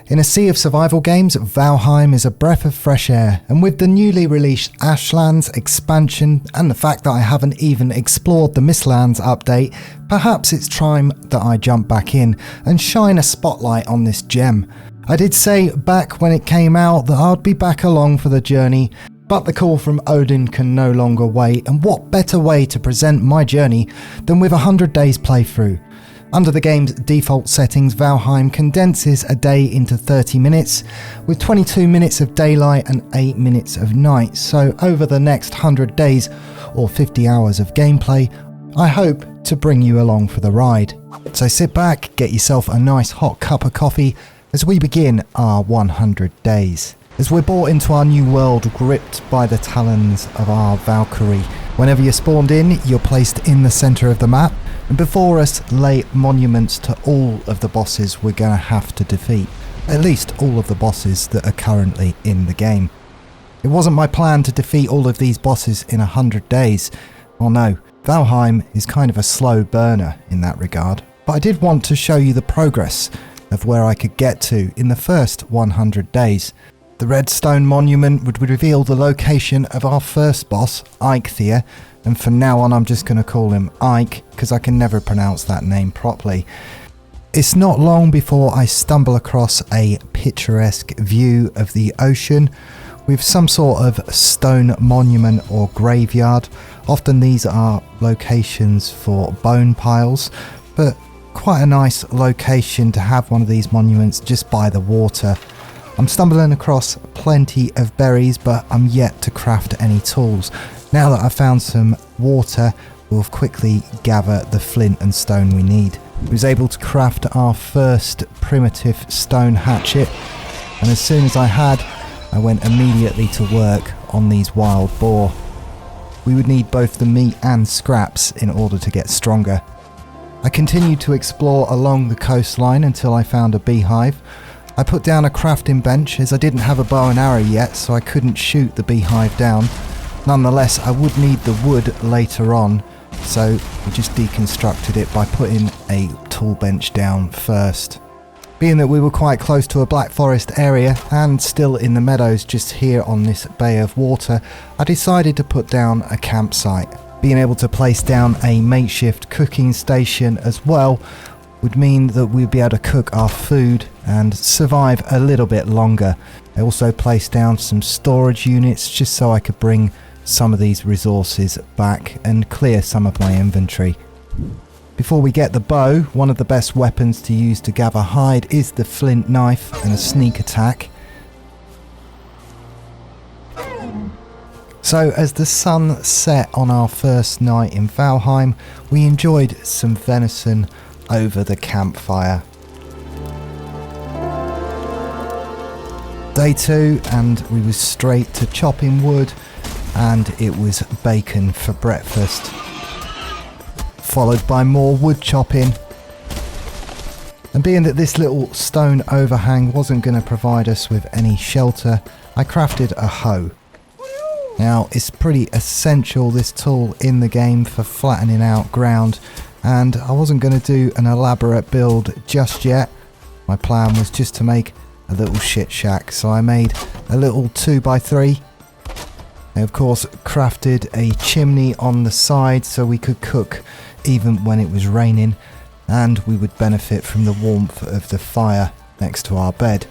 In a sea of survival games, Valheim is a breath of fresh air, and with the newly released Ashlands expansion and the fact that I haven't even explored the Mistlands update, perhaps it's time that I jump back in and shine a spotlight on this gem. I did say back when it came out that I'd be back along for the journey, but the call from Odin can no longer wait, and what better way to present my journey than with 100 days playthrough. Under the game's default settings, Valheim condenses a day into 30 minutes, with 22 minutes of daylight and 8 minutes of night. So over the next 100 days, or 50 hours of gameplay, I hope to bring you along for the ride. So sit back, get yourself a nice hot cup of coffee as we begin our 100 days. As we're brought into our new world, gripped by the talons of our Valkyrie. Whenever you're spawned in, you're placed in the centre of the map, and before us lay monuments to all of the bosses we're going to have to defeat. At least all of the bosses that are currently in the game. It wasn't my plan to defeat all of these bosses in 100 days. Well no, Valheim is kind of a slow burner in that regard. But I did want to show you the progress of where I could get to in the first 100 days. The red stone monument would reveal the location of our first boss, Eikthyr, and from now on I'm just going to call him Ike because I can never pronounce that name properly. It's not long before I stumble across a picturesque view of the ocean with some sort of stone monument or graveyard. Often these are locations for bone piles, but quite a nice location to have one of these monuments just by the water. I'm stumbling across plenty of berries, but I'm yet to craft any tools. Now that I've found some water, we'll quickly gather the flint and stone we need. I was able to craft our first primitive stone hatchet, and as soon as I had, I went immediately to work on these wild boar. We would need both the meat and scraps in order to get stronger. I continued to explore along the coastline until I found a beehive. I put down a crafting bench as I didn't have a bow and arrow yet, so I couldn't shoot the beehive down. Nonetheless, I would need the wood later on, so we just deconstructed it by putting a tool bench down first. Being that we were quite close to a black forest area and still in the meadows just here on this bay of water, I decided to put down a campsite. Being able to place down a makeshift cooking station as well would mean that we'd be able to cook our food and survive a little bit longer. I also placed down some storage units just so I could bring some of these resources back and clear some of my inventory. Before we get the bow, one of the best weapons to use to gather hide is the flint knife and a sneak attack. So as the sun set on our first night in Valheim, we enjoyed some venison over the campfire. Day 2 and we was straight to chopping wood, and it was bacon for breakfast, followed by more wood chopping. And being that this little stone overhang wasn't going to provide us with any shelter, I crafted a hoe. Now it's pretty essential, this tool in the game, for flattening out ground, and I wasn't going to do an elaborate build just yet. My plan was just to make a little shit shack, so I made a little 2x3. I of course crafted a chimney on the side so we could cook even when it was raining, and we would benefit from the warmth of the fire next to our bed.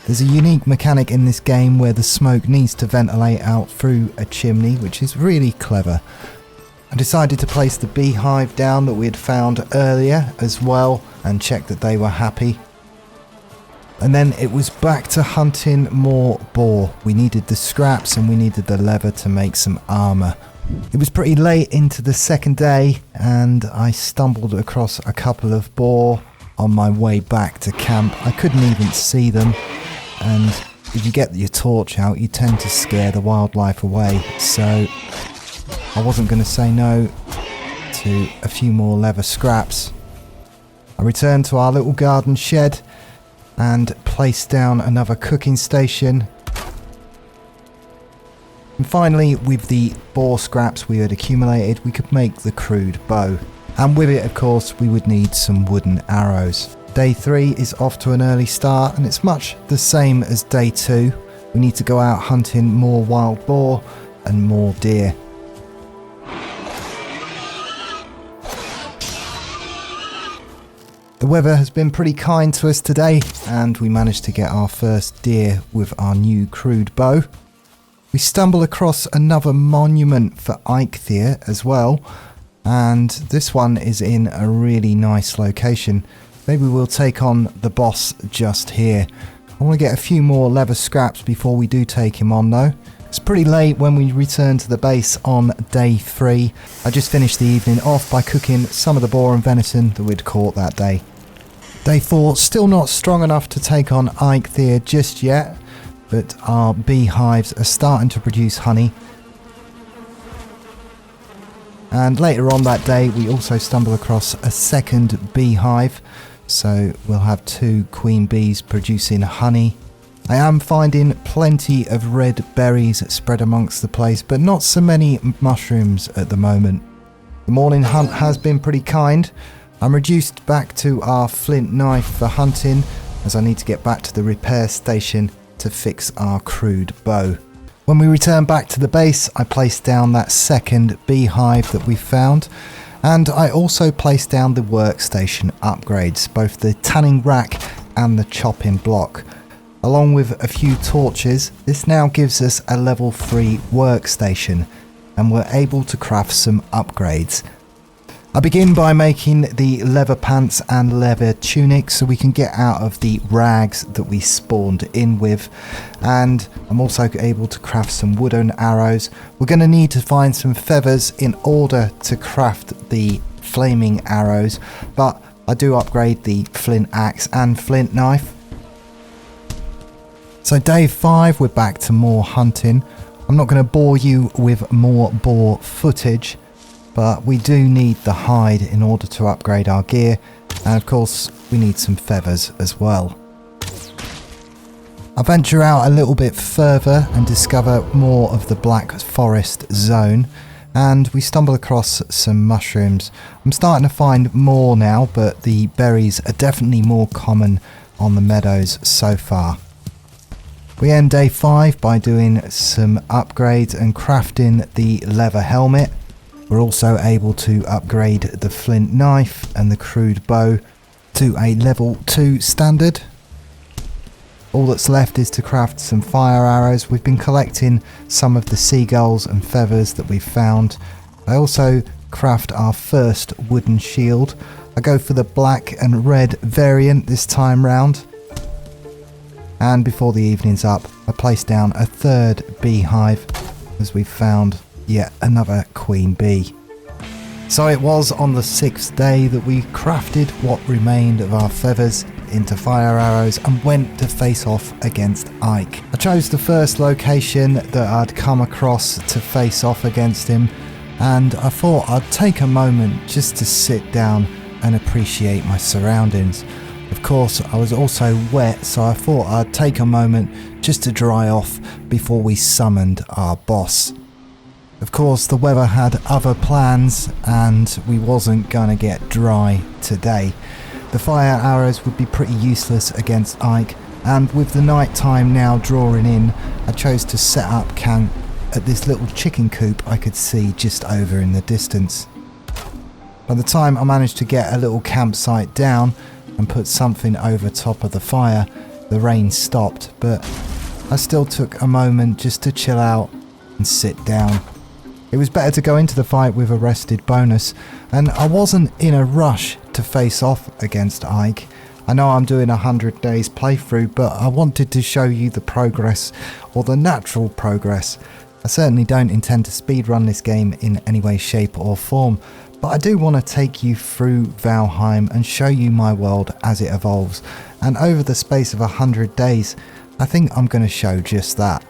There's a unique mechanic in this game where the smoke needs to ventilate out through a chimney, which is really clever. I decided to place the beehive down that we had found earlier as well and check that they were happy. And then it was back to hunting more boar. We needed the scraps and we needed the leather to make some armour. It was pretty late into the second day and I stumbled across a couple of boar on my way back to camp. I couldn't even see them, and if you get your torch out you tend to scare the wildlife away, so I wasn't going to say no to a few more leather scraps. I returned to our little garden shed and placed down another cooking station. And finally, with the boar scraps we had accumulated, we could make the crude bow. And with it, of course, we would need some wooden arrows. Day 3 is off to an early start, and it's much the same as day 2. We need to go out hunting more wild boar and more deer. The weather has been pretty kind to us today, and we managed to get our first deer with our new crude bow. We stumble across another monument for Eikthyr as well, and this one is in a really nice location. Maybe we'll take on the boss just here. I want to get a few more leather scraps before we do take him on though. It's pretty late when we return to the base on day 3. I just finished the evening off by cooking some of the boar and venison that we'd caught that day. Day 4, still not strong enough to take on Eikthyr just yet, but our beehives are starting to produce honey. And later on that day we also stumble across a second beehive. So we'll have 2 queen bees producing honey. I am finding plenty of red berries spread amongst the place, but not so many mushrooms at the moment. The morning hunt has been pretty kind. I'm reduced back to our flint knife for hunting, as I need to get back to the repair station to fix our crude bow. When we return back to the base, I place down that second beehive that we found. And I also placed down the workstation upgrades, both the tanning rack and the chopping block. Along with a few torches, this now gives us a level 3 workstation, and we're able to craft some upgrades. I begin by making the leather pants and leather tunic so we can get out of the rags that we spawned in with, and I'm also able to craft some wooden arrows. We're going to need to find some feathers in order to craft the flaming arrows, but I do upgrade the flint axe and flint knife. So day 5, we're back to more hunting. I'm not going to bore you with more boar footage, but we do need the hide in order to upgrade our gear, and of course we need some feathers as well. I venture out a little bit further and discover more of the Black Forest zone, and we stumble across some mushrooms. I'm starting to find more now, but the berries are definitely more common on the meadows so far. We end day 5 by doing some upgrades and crafting the leather helmet. We're also able to upgrade the flint knife and the crude bow to a level 2 standard. All that's left is to craft some fire arrows. We've been collecting some of the seagulls and feathers that we've found. I also craft our first wooden shield. I go for the black and red variant this time round. And before the evening's up, I place down a third beehive as we've found yet another queen bee. So it was on the 6th day that we crafted what remained of our feathers into fire arrows and went to face off against Ike. I chose the first location that I'd come across to face off against him, and I thought I'd take a moment just to sit down and appreciate my surroundings. Of course, I was also wet, so I thought I'd take a moment just to dry off before we summoned our boss. Of course, the weather had other plans and we wasn't gonna get dry today. The fire arrows would be pretty useless against Ike, and with the night time now drawing in, I chose to set up camp at this little chicken coop I could see just over in the distance. By the time I managed to get a little campsite down and put something over top of the fire, the rain stopped, but I still took a moment just to chill out and sit down. It was better to go into the fight with a rested bonus, and I wasn't in a rush to face off against Ike. I know I'm doing a 100 days playthrough, but I wanted to show you the progress, or the natural progress. I certainly don't intend to speedrun this game in any way, shape or form, but I do want to take you through Valheim and show you my world as it evolves, and over the space of 100 days, I think I'm going to show just that.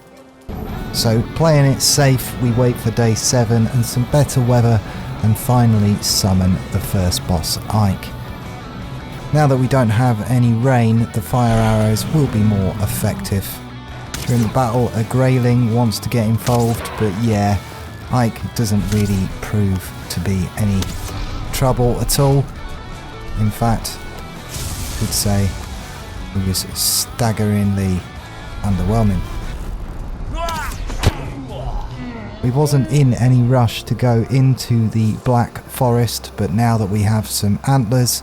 So playing it safe, we wait for day 7 and some better weather, and finally summon the first boss, Ike. Now that we don't have any rain, the fire arrows will be more effective. During the battle, a greyling wants to get involved, but yeah, Ike doesn't really prove to be any trouble at all. In fact, could say. It was staggeringly underwhelming. We wasn't in any rush to go into the Black Forest, but now that we have some antlers,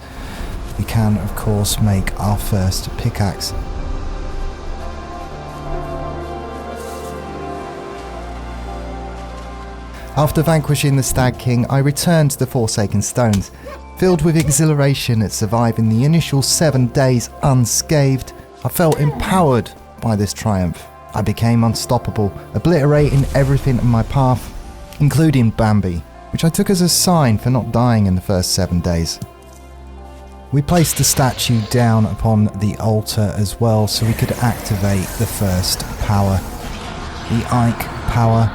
we can of course make our first pickaxe. After vanquishing the Stag King, I returned to the Forsaken Stones. Filled with exhilaration at surviving the initial 7 days unscathed, I felt empowered by this triumph. I became unstoppable, obliterating everything in my path, including Bambi, which I took as a sign for not dying in the first 7 days. We placed the statue down upon the altar as well so we could activate the first power. The Ike power.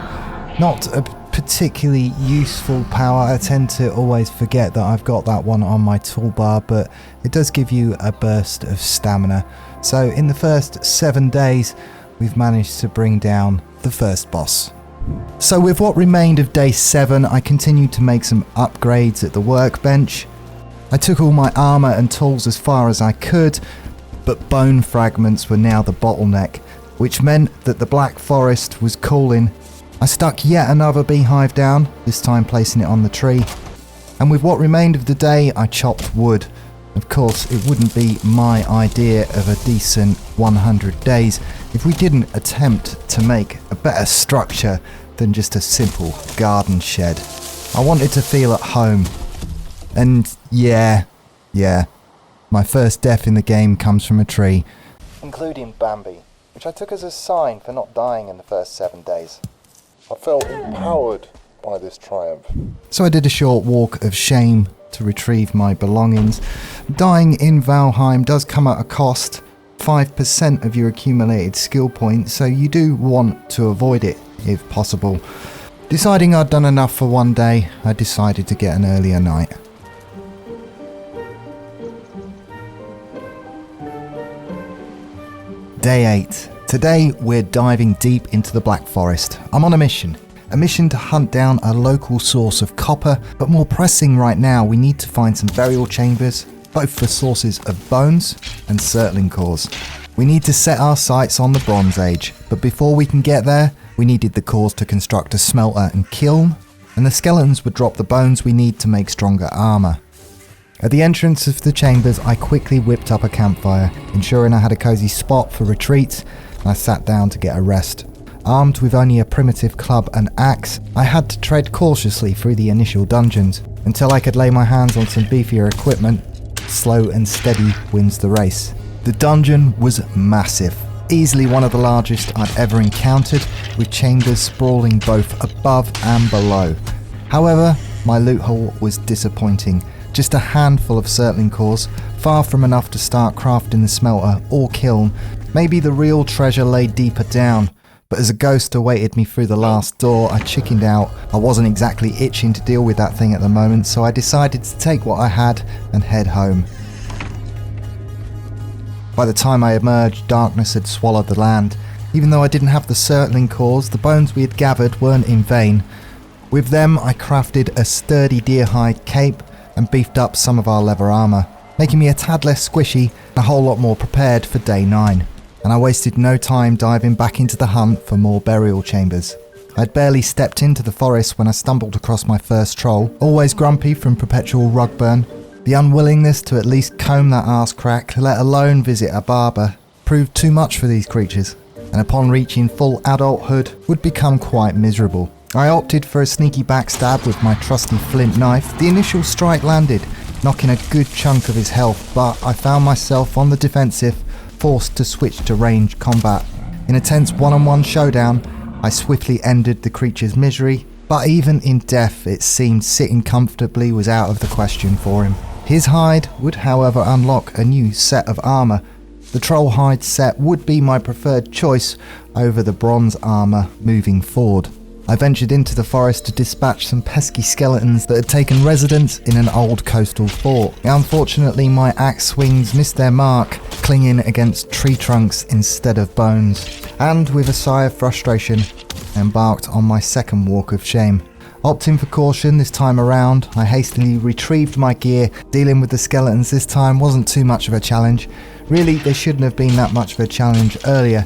Not a particularly useful power. I tend to always forget that I've got that one on my toolbar, but it does give you a burst of stamina. So in the first 7 days, we've managed to bring down the first boss. So with what remained of day 7, I continued to make some upgrades at the workbench. I took all my armour and tools as far as I could, but bone fragments were now the bottleneck, which meant that the Black Forest was calling. I stuck yet another beehive down, this time placing it on the tree, and with what remained of the day I chopped wood. Of course, it wouldn't be my idea of a decent 100 days if we didn't attempt to make a better structure than just a simple garden shed. I wanted to feel at home. And yeah, my first death in the game comes from a tree. Including Bambi, which I took as a sign for not dying in the first 7 days. I felt empowered by this triumph. So I did a short walk of shame to retrieve my belongings. Dying in Valheim does come at a cost, 5% of your accumulated skill points, so you do want to avoid it if possible. Deciding I'd done enough for one day, I decided to get an earlier night. Day 8. Today we're diving deep into the Black Forest. I'm on a mission to hunt down a local source of copper, but more pressing right now, we need to find some burial chambers, both for sources of bones and surtling cores. We need to set our sights on the Bronze Age, but before we can get there, we needed the cores to construct a smelter and kiln, and the skeletons would drop the bones we need to make stronger armour. At the entrance of the chambers, I quickly whipped up a campfire, ensuring I had a cosy spot for retreat, and I sat down to get a rest. Armed with only a primitive club and axe, I had to tread cautiously through the initial dungeons, until I could lay my hands on some beefier equipment. Slow and steady wins the race. The dungeon was massive, easily one of the largest I'd ever encountered, with chambers sprawling both above and below. However, my loot haul was disappointing. Just a handful of surtling cores, far from enough to start crafting the smelter or kiln. Maybe the real treasure lay deeper down, but as a ghost awaited me through the last door, I chickened out. I wasn't exactly itching to deal with that thing at the moment, so I decided to take what I had and head home. By the time I emerged, darkness had swallowed the land. Even though I didn't have the surtling cores, the bones we had gathered weren't in vain. With them, I crafted a sturdy deerhide cape and beefed up some of our leather armour, making me a tad less squishy and a whole lot more prepared for day 9. And I wasted no time diving back into the hunt for more burial chambers. I'd barely stepped into the forest when I stumbled across my first troll, always grumpy from perpetual rug burn. The unwillingness to at least comb that arse crack, let alone visit a barber, proved too much for these creatures, and upon reaching full adulthood would become quite miserable. I opted for a sneaky backstab with my trusty flint knife. The initial strike landed, knocking a good chunk of his health, but I found myself on the defensive, forced to switch to ranged combat. In a tense one-on-one showdown, I swiftly ended the creature's misery, but even in death it seemed sitting comfortably was out of the question for him. His hide would however unlock a new set of armour. The troll hide set would be my preferred choice over the bronze armour moving forward. I ventured into the forest to dispatch some pesky skeletons that had taken residence in an old coastal fort. Unfortunately, my axe swings missed their mark, clinging against tree trunks instead of bones. And with a sigh of frustration, I embarked on my second walk of shame. Opting for caution this time around, I hastily retrieved my gear. Dealing with the skeletons this time wasn't too much of a challenge. Really, they shouldn't have been that much of a challenge earlier.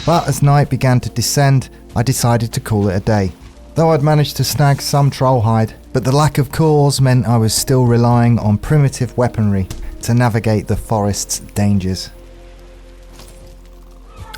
But as night began to descend, I decided to call it a day. Though I'd managed to snag some troll hide, but the lack of cores meant I was still relying on primitive weaponry to navigate the forest's dangers.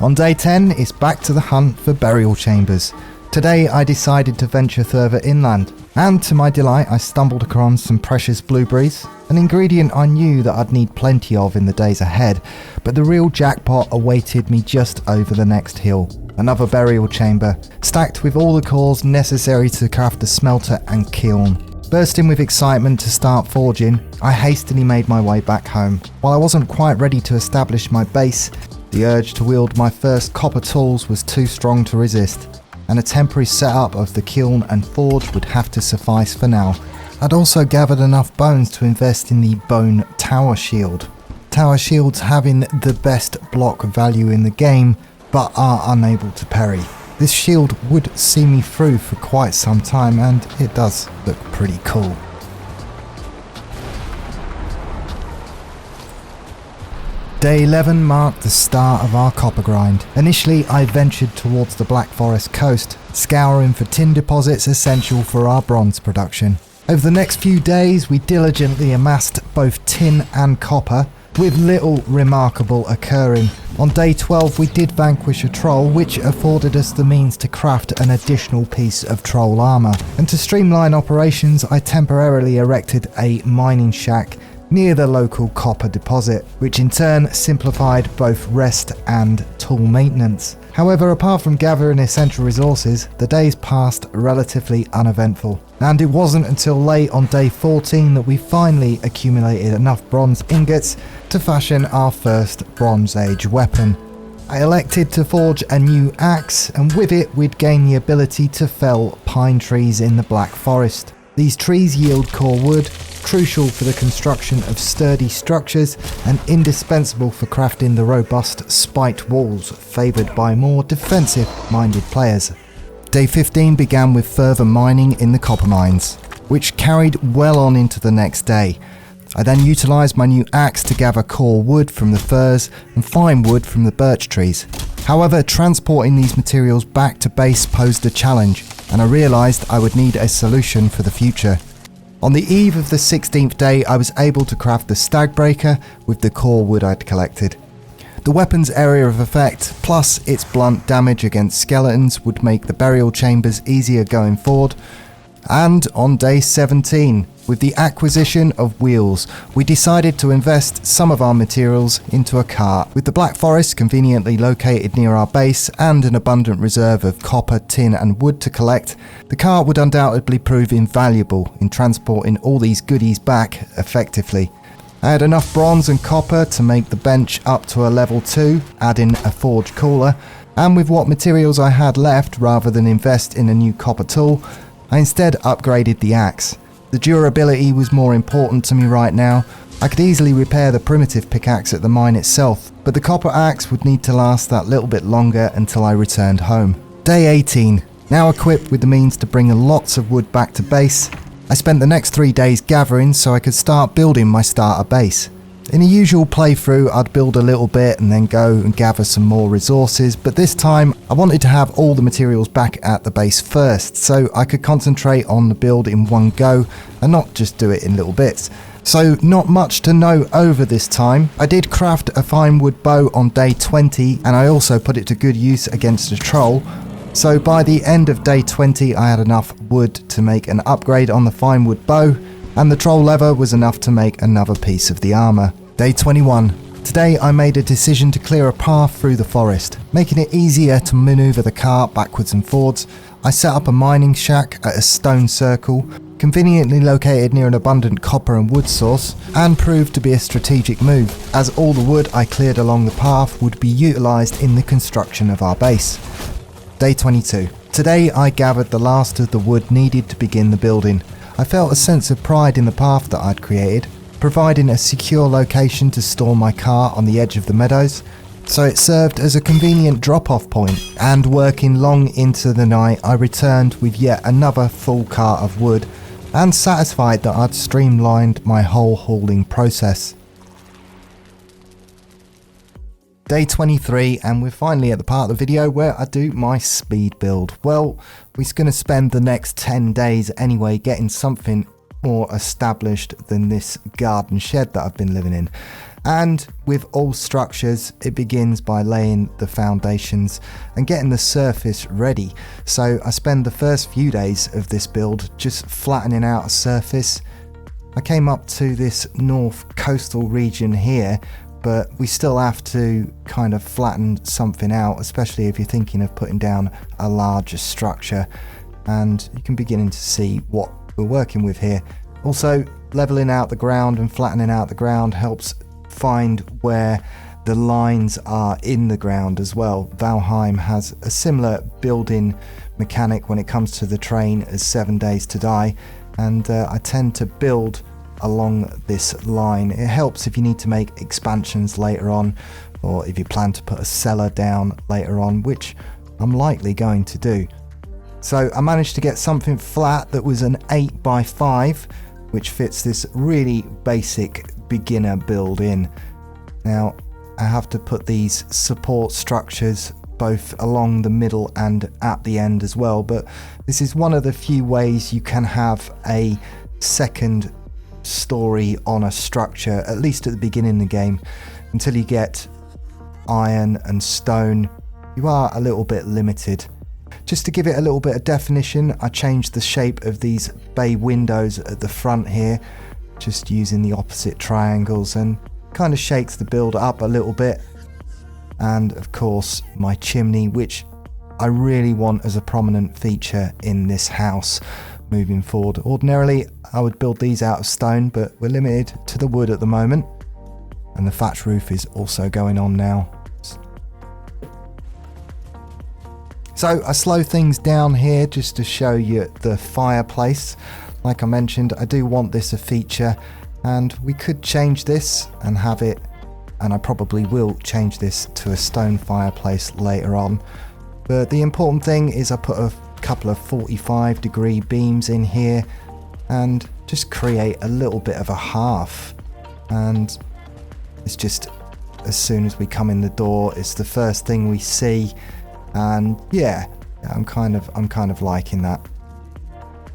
On day 10, it's back to the hunt for burial chambers. Today I decided to venture further inland, and to my delight I stumbled across some precious blueberries, an ingredient I knew that I'd need plenty of in the days ahead, but the real jackpot awaited me just over the next hill. Another burial chamber, stacked with all the cores necessary to craft the smelter and kiln. Bursting with excitement to start forging, I hastily made my way back home. While I wasn't quite ready to establish my base, the urge to wield my first copper tools was too strong to resist, and a temporary setup of the kiln and forge would have to suffice for now. I'd also gathered enough bones to invest in the bone tower shield. Tower shields having the best block value in the game, but are unable to parry. This shield would see me through for quite some time, and it does look pretty cool. Day 11 marked the start of our copper grind. Initially, I ventured towards the Black Forest coast, scouring for tin deposits essential for our bronze production. Over the next few days, we diligently amassed both tin and copper, with little remarkable occurring. On day 12, we did vanquish a troll, which afforded us the means to craft an additional piece of troll armour. And to streamline operations, I temporarily erected a mining shack near the local copper deposit, which in turn simplified both rest and tool maintenance. However, apart from gathering essential resources, the days passed relatively uneventful, and it wasn't until late on day 14 that we finally accumulated enough bronze ingots to fashion our first Bronze Age weapon. I elected to forge a new axe, and with it we'd gain the ability to fell pine trees in the Black Forest. These trees yield core wood, crucial for the construction of sturdy structures and indispensable for crafting the robust spiked walls favoured by more defensive-minded players. Day 15 began with further mining in the copper mines, which carried well on into the next day. I then utilised my new axe to gather core wood from the firs and fine wood from the birch trees. However, transporting these materials back to base posed a challenge, and I realised I would need a solution for the future. On the eve of the 16th day, I was able to craft the Stagbreaker with the core wood I'd collected. The weapon's area of effect, plus its blunt damage against skeletons, would make the burial chambers easier going forward. And on day 17, with the acquisition of wheels, we decided to invest some of our materials into a cart. With the Black Forest conveniently located near our base and an abundant reserve of copper, tin and wood to collect, the cart would undoubtedly prove invaluable in transporting all these goodies back effectively. I had enough bronze and copper to make the bench up to a level 2, adding a forge cooler, and with what materials I had left, rather than invest in a new copper tool, I instead upgraded the axe. The durability was more important to me right now. I could easily repair the primitive pickaxe at the mine itself, but the copper axe would need to last that little bit longer until I returned home. Day 18. Now equipped with the means to bring lots of wood back to base, I spent the next 3 days gathering so I could start building my starter base. In a usual playthrough, I'd build a little bit and then go and gather some more resources, but this time I wanted to have all the materials back at the base first, so I could concentrate on the build in one go and not just do it in little bits. So not much to know over this time. I did craft a fine wood bow on day 20, and I also put it to good use against a troll. So by the end of day 20 I had enough wood to make an upgrade on the fine wood bow, and the troll leather was enough to make another piece of the armour. Day 21. Today I made a decision to clear a path through the forest. Making it easier to manoeuvre the cart backwards and forwards, I set up a mining shack at a stone circle, conveniently located near an abundant copper and wood source, and proved to be a strategic move, as all the wood I cleared along the path would be utilised in the construction of our base. Day 22. Today I gathered the last of the wood needed to begin the building. I felt a sense of pride in the path that I'd created, providing a secure location to store my car on the edge of the meadows. So it served as a convenient drop-off point, and working long into the night I returned with yet another full cart of wood and satisfied that I'd streamlined my whole hauling process. Day 23, and we're finally at the part of the video where I do my speed build. Well, we're going to spend the next 10 days anyway getting something more established than this garden shed that I've been living in. And with all structures, it begins by laying the foundations and getting the surface ready. So I spend the first few days of this build just flattening out a surface. I came up to this north coastal region here, but we still have to kind of flatten something out, especially if you're thinking of putting down a larger structure. And you can begin to see what we're working with here. Also, leveling out the ground and flattening out the ground helps find where the lines are in the ground as well. Valheim has a similar building mechanic when it comes to the train as 7 Days to Die, and I tend to build along this line. It helps if you need to make expansions later on, or if you plan to put a cellar down later on, which I'm likely going to do. So I managed to get something flat that was an 8x5, which fits this really basic beginner build in. Now I have to put these support structures both along the middle and at the end as well, but this is one of the few ways you can have a second story on a structure, at least at the beginning of the game. Until you get iron and stone, you are a little bit limited. Just to give it a little bit of definition, I changed the shape of these bay windows at the front here, just using the opposite triangles, and kind of shakes the build up a little bit. And of course my chimney, which I really want as a prominent feature in this house moving forward. Ordinarily I would build these out of stone, but we're limited to the wood at the moment, and the thatch roof is also going on now. So I slow things down here just to show you the fireplace. Like I mentioned, I do want this a feature, and we could change this and have it, and I probably will change this to a stone fireplace later on. But the important thing is I put a couple of 45-degree beams in here and just create a little bit of a hearth. And it's just, as soon as we come in the door, it's the first thing we see, and yeah, I'm kind of liking that.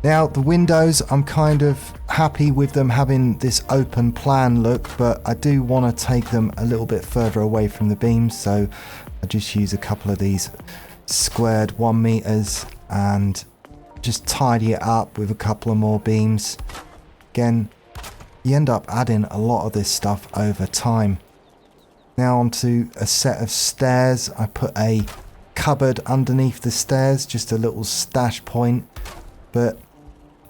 Now the windows, I'm kind of happy with them having this open plan look, but I do want to take them a little bit further away from the beams, so I just use a couple of these squared 1 meters and just tidy it up with a couple of more beams. Again, you end up adding a lot of this stuff over time. Now onto a set of stairs. I put a cupboard underneath the stairs, just a little stash point, but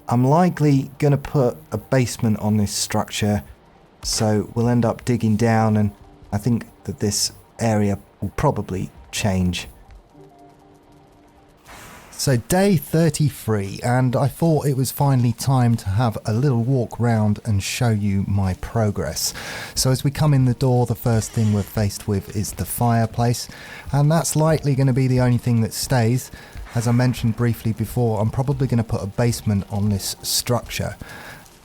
I'm likely going to put a basement on this structure, so we'll end up digging down, and I think that this area will probably change. So day 33, and I thought it was finally time to have a little walk round and show you my progress. So as we come in the door, the first thing we're faced with is the fireplace, and that's likely going to be the only thing that stays. As I mentioned briefly before, I'm probably going to put a basement on this structure.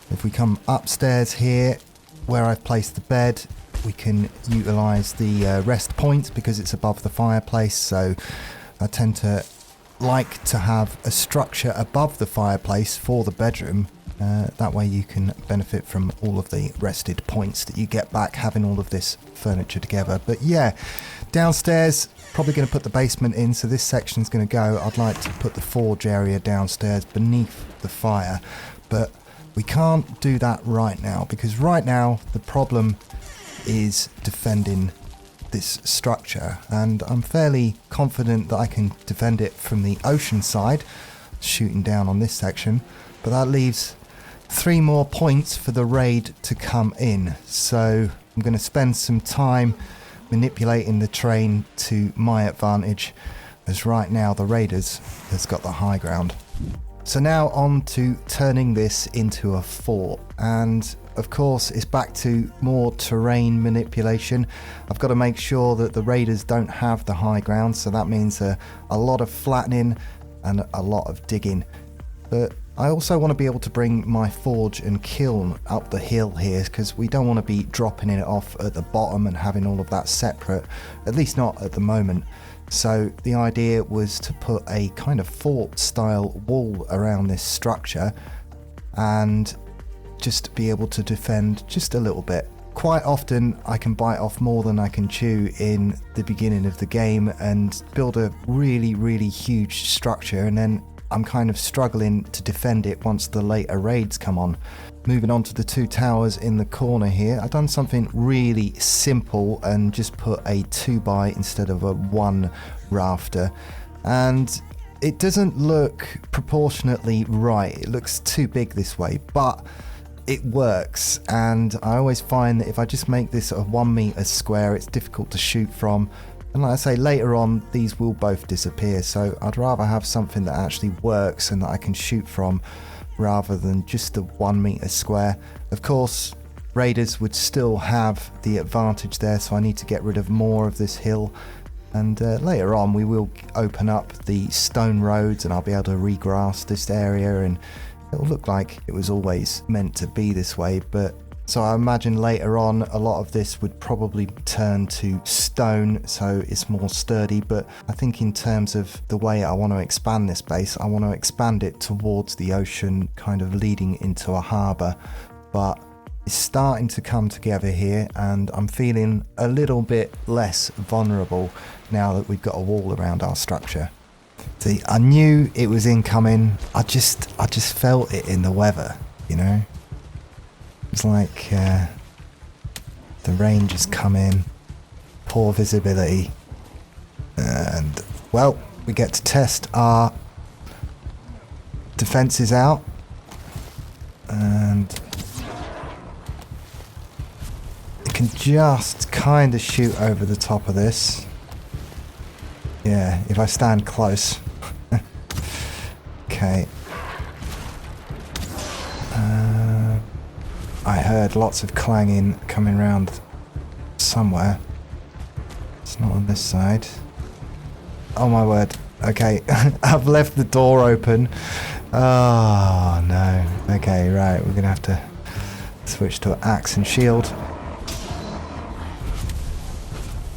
If we come upstairs here, where I've placed the bed, we can utilise the rest point because it's above the fireplace, so I tend to like to have a structure above the fireplace for the bedroom. That way you can benefit from all of the rested points that you get back having all of this furniture together. But yeah, downstairs, probably going to put the basement in, so this section's going to go. I'd like to put the forge area downstairs beneath the fire, but we can't do that right now, because right now the problem is defending this structure, and I'm fairly confident that I can defend it from the ocean side, shooting down on this section, but that leaves 3 more points for the raid to come in. So I'm going to spend some time manipulating the train to my advantage, as right now the raiders has got the high ground. So now on to turning this into a fort, and of course, it's back to more terrain manipulation. I've got to make sure that the raiders don't have the high ground, so that means a lot of flattening and a lot of digging. But I also want to be able to bring my forge and kiln up the hill here, because we don't want to be dropping it off at the bottom and having all of that separate, at least not at the moment. So the idea was to put a kind of fort style wall around this structure and just be able to defend just a little bit. Quite often I can bite off more than I can chew in the beginning of the game and build a really huge structure, and then I'm kind of struggling to defend it once the later raids come on. Moving on to the 2 towers in the corner here, I've done something really simple and just put a 2x instead of a 1 rafter, and it doesn't look proportionately right. It looks too big this way, but it works, and I always find that if I just make this a 1 meter square, it's difficult to shoot from. And like I say, later on these will both disappear, so I'd rather have something that actually works and that I can shoot from rather than just the 1 meter square. Of course, raiders would still have the advantage there, so I need to get rid of more of this hill, and later on we will open up the stone roads and I'll be able to regrass this area, and it'll look like it was always meant to be this way. But so I imagine later on a lot of this would probably turn to stone, so it's more sturdy. But I think in terms of the way I want to expand this base, I want to expand it towards the ocean, kind of leading into a harbour. But it's starting to come together here, and I'm feeling a little bit less vulnerable now that we've got a wall around our structure. See, I knew it was incoming. I just felt it in the weather, you know? It's like the rain just come in, poor visibility, and well, we get to test our defences out, and it can just kind of shoot over the top of this. Yeah, if I stand close. Okay. I heard lots of clanging coming round somewhere. It's not on this side. Oh my word. Okay, I've left the door open. Oh no. Okay, right, we're gonna have to switch to axe and shield.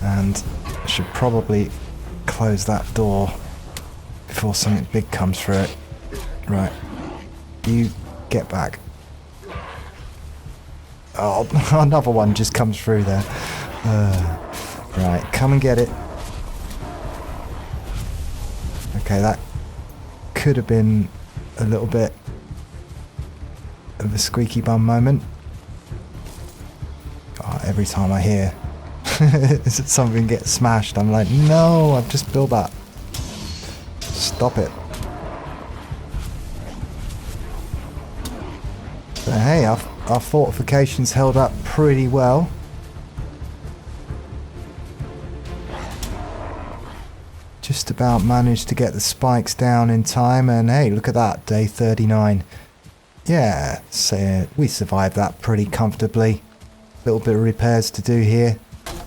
And I should probably close that door before something big comes through it. Right, you get back. Oh, another one just comes through there. Right, come and get it. Okay, that could have been a little bit of a squeaky bum moment. Oh, every time I hear something get smashed, I'm like, no, I've just built that. Stop it. But hey, our fortifications held up pretty well. Just about managed to get the spikes down in time, and hey, look at that, day 39. Yeah, so we survived that pretty comfortably. Little bit of repairs to do here.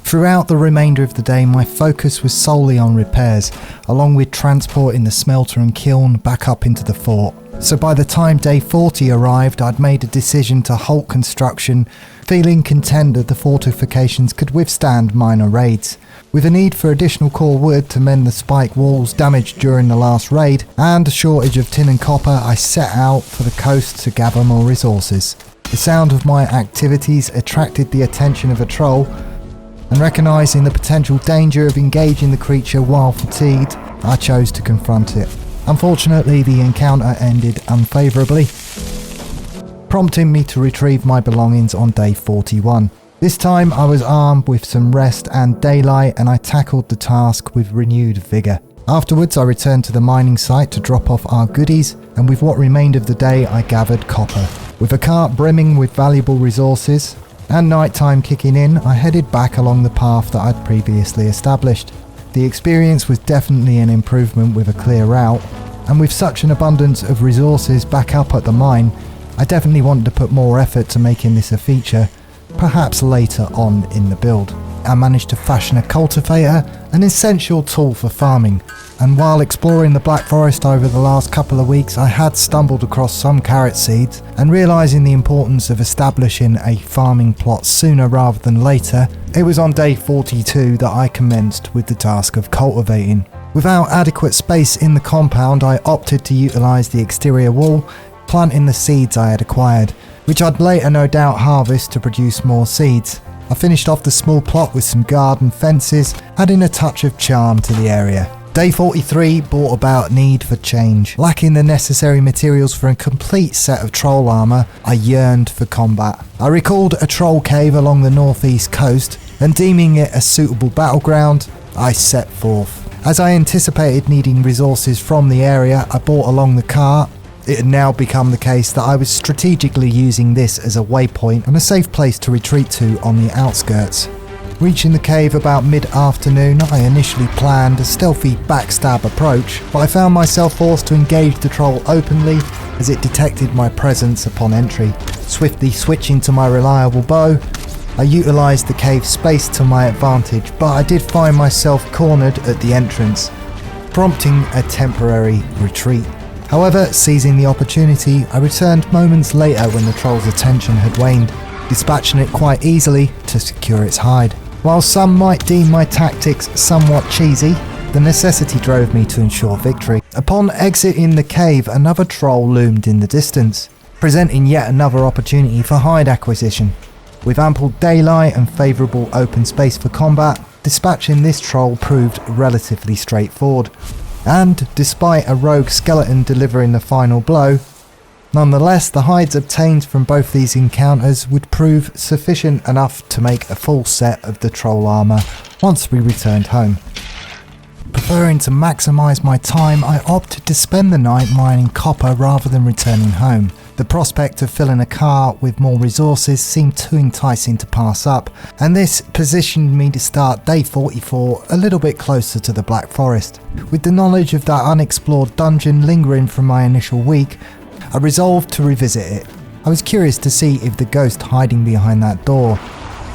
Throughout the remainder of the day, my focus was solely on repairs, along with transporting the smelter and kiln back up into the fort. So by the time day 40 arrived, I'd made a decision to halt construction, feeling content that the fortifications could withstand minor raids. With a need for additional core wood to mend the spike walls damaged during the last raid, and a shortage of tin and copper, I set out for the coast to gather more resources. The sound of my activities attracted the attention of a troll, and recognising the potential danger of engaging the creature while fatigued, I chose to confront it. Unfortunately, the encounter ended unfavourably, prompting me to retrieve my belongings on day 41. This time I was armed with some rest and daylight, and I tackled the task with renewed vigour. Afterwards, I returned to the mining site to drop off our goodies, and with what remained of the day I gathered copper. With a cart brimming with valuable resources, and night time kicking in, I headed back along the path that I'd previously established. The experience was definitely an improvement with a clear route, and with such an abundance of resources back up at the mine, I definitely wanted to put more effort to making this a feature, perhaps later on in the build. I managed to fashion a cultivator, an essential tool for farming, and while exploring the Black Forest over the last couple of weeks, I had stumbled across some carrot seeds, and realising the importance of establishing a farming plot sooner rather than later, it was on day 42 that I commenced with the task of cultivating. Without adequate space in the compound, I opted to utilise the exterior wall, planting the seeds I had acquired, which I'd later no doubt harvest to produce more seeds. I finished off the small plot with some garden fences, adding a touch of charm to the area. Day 43 brought about need for change. Lacking the necessary materials for a complete set of troll armour, I yearned for combat. I recalled a troll cave along the northeast coast, and deeming it a suitable battleground, I set forth. As I anticipated needing resources from the area I brought along the cart, it had now become the case that I was strategically using this as a waypoint and a safe place to retreat to on the outskirts. Reaching the cave about mid-afternoon, I initially planned a stealthy backstab approach, but I found myself forced to engage the troll openly as it detected my presence upon entry. Swiftly switching to my reliable bow, I utilised the cave space to my advantage, but I did find myself cornered at the entrance, prompting a temporary retreat. However, seizing the opportunity, I returned moments later when the troll's attention had waned, dispatching it quite easily to secure its hide. While some might deem my tactics somewhat cheesy, the necessity drove me to ensure victory. Upon exiting the cave, another troll loomed in the distance, presenting yet another opportunity for hide acquisition. With ample daylight and favourable open space for combat, dispatching this troll proved relatively straightforward. And despite a rogue skeleton delivering the final blow, nonetheless the hides obtained from both these encounters would prove sufficient enough to make a full set of the troll armour once we returned home. Preferring to maximise my time, I opted to spend the night mining copper rather than returning home. The prospect of filling a cart with more resources seemed too enticing to pass up, and this positioned me to start day 44 a little bit closer to the Black Forest. With the knowledge of that unexplored dungeon lingering from my initial week, I resolved to revisit it. I was curious to see if the ghost hiding behind that door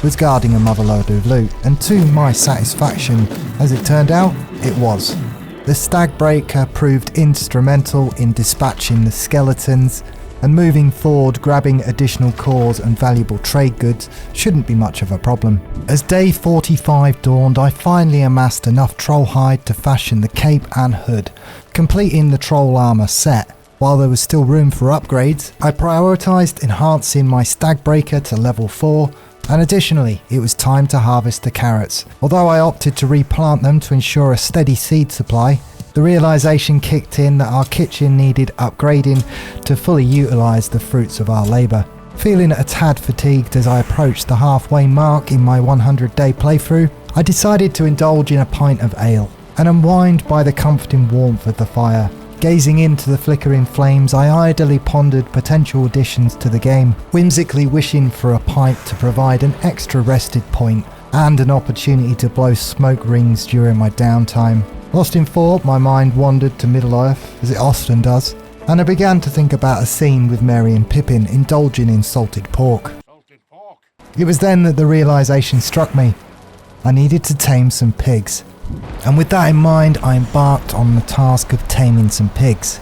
was guarding a motherload of loot, and to my satisfaction, as it turned out, it was. The stag breaker proved instrumental in dispatching the skeletons, and moving forward, grabbing additional cores and valuable trade goods shouldn't be much of a problem. As day 45 dawned, I finally amassed enough troll hide to fashion the cape and hood, completing the troll armour set. While there was still room for upgrades, I prioritised enhancing my stag breaker to level 4, and additionally, it was time to harvest the carrots. Although I opted to replant them to ensure a steady seed supply, the realisation kicked in that our kitchen needed upgrading to fully utilise the fruits of our labour. Feeling a tad fatigued as I approached the halfway mark in my 100-day playthrough, I decided to indulge in a pint of ale and unwind by the comforting warmth of the fire. Gazing into the flickering flames, I idly pondered potential additions to the game, whimsically wishing for a pipe to provide an extra rested point and an opportunity to blow smoke rings during my downtime. Lost in thought, my mind wandered to Middle-earth, as it often does, and I began to think about a scene with Merry and Pippin indulging in salted pork. It was then that the realisation struck me. I needed to tame some pigs. And with that in mind, I embarked on the task of taming some pigs.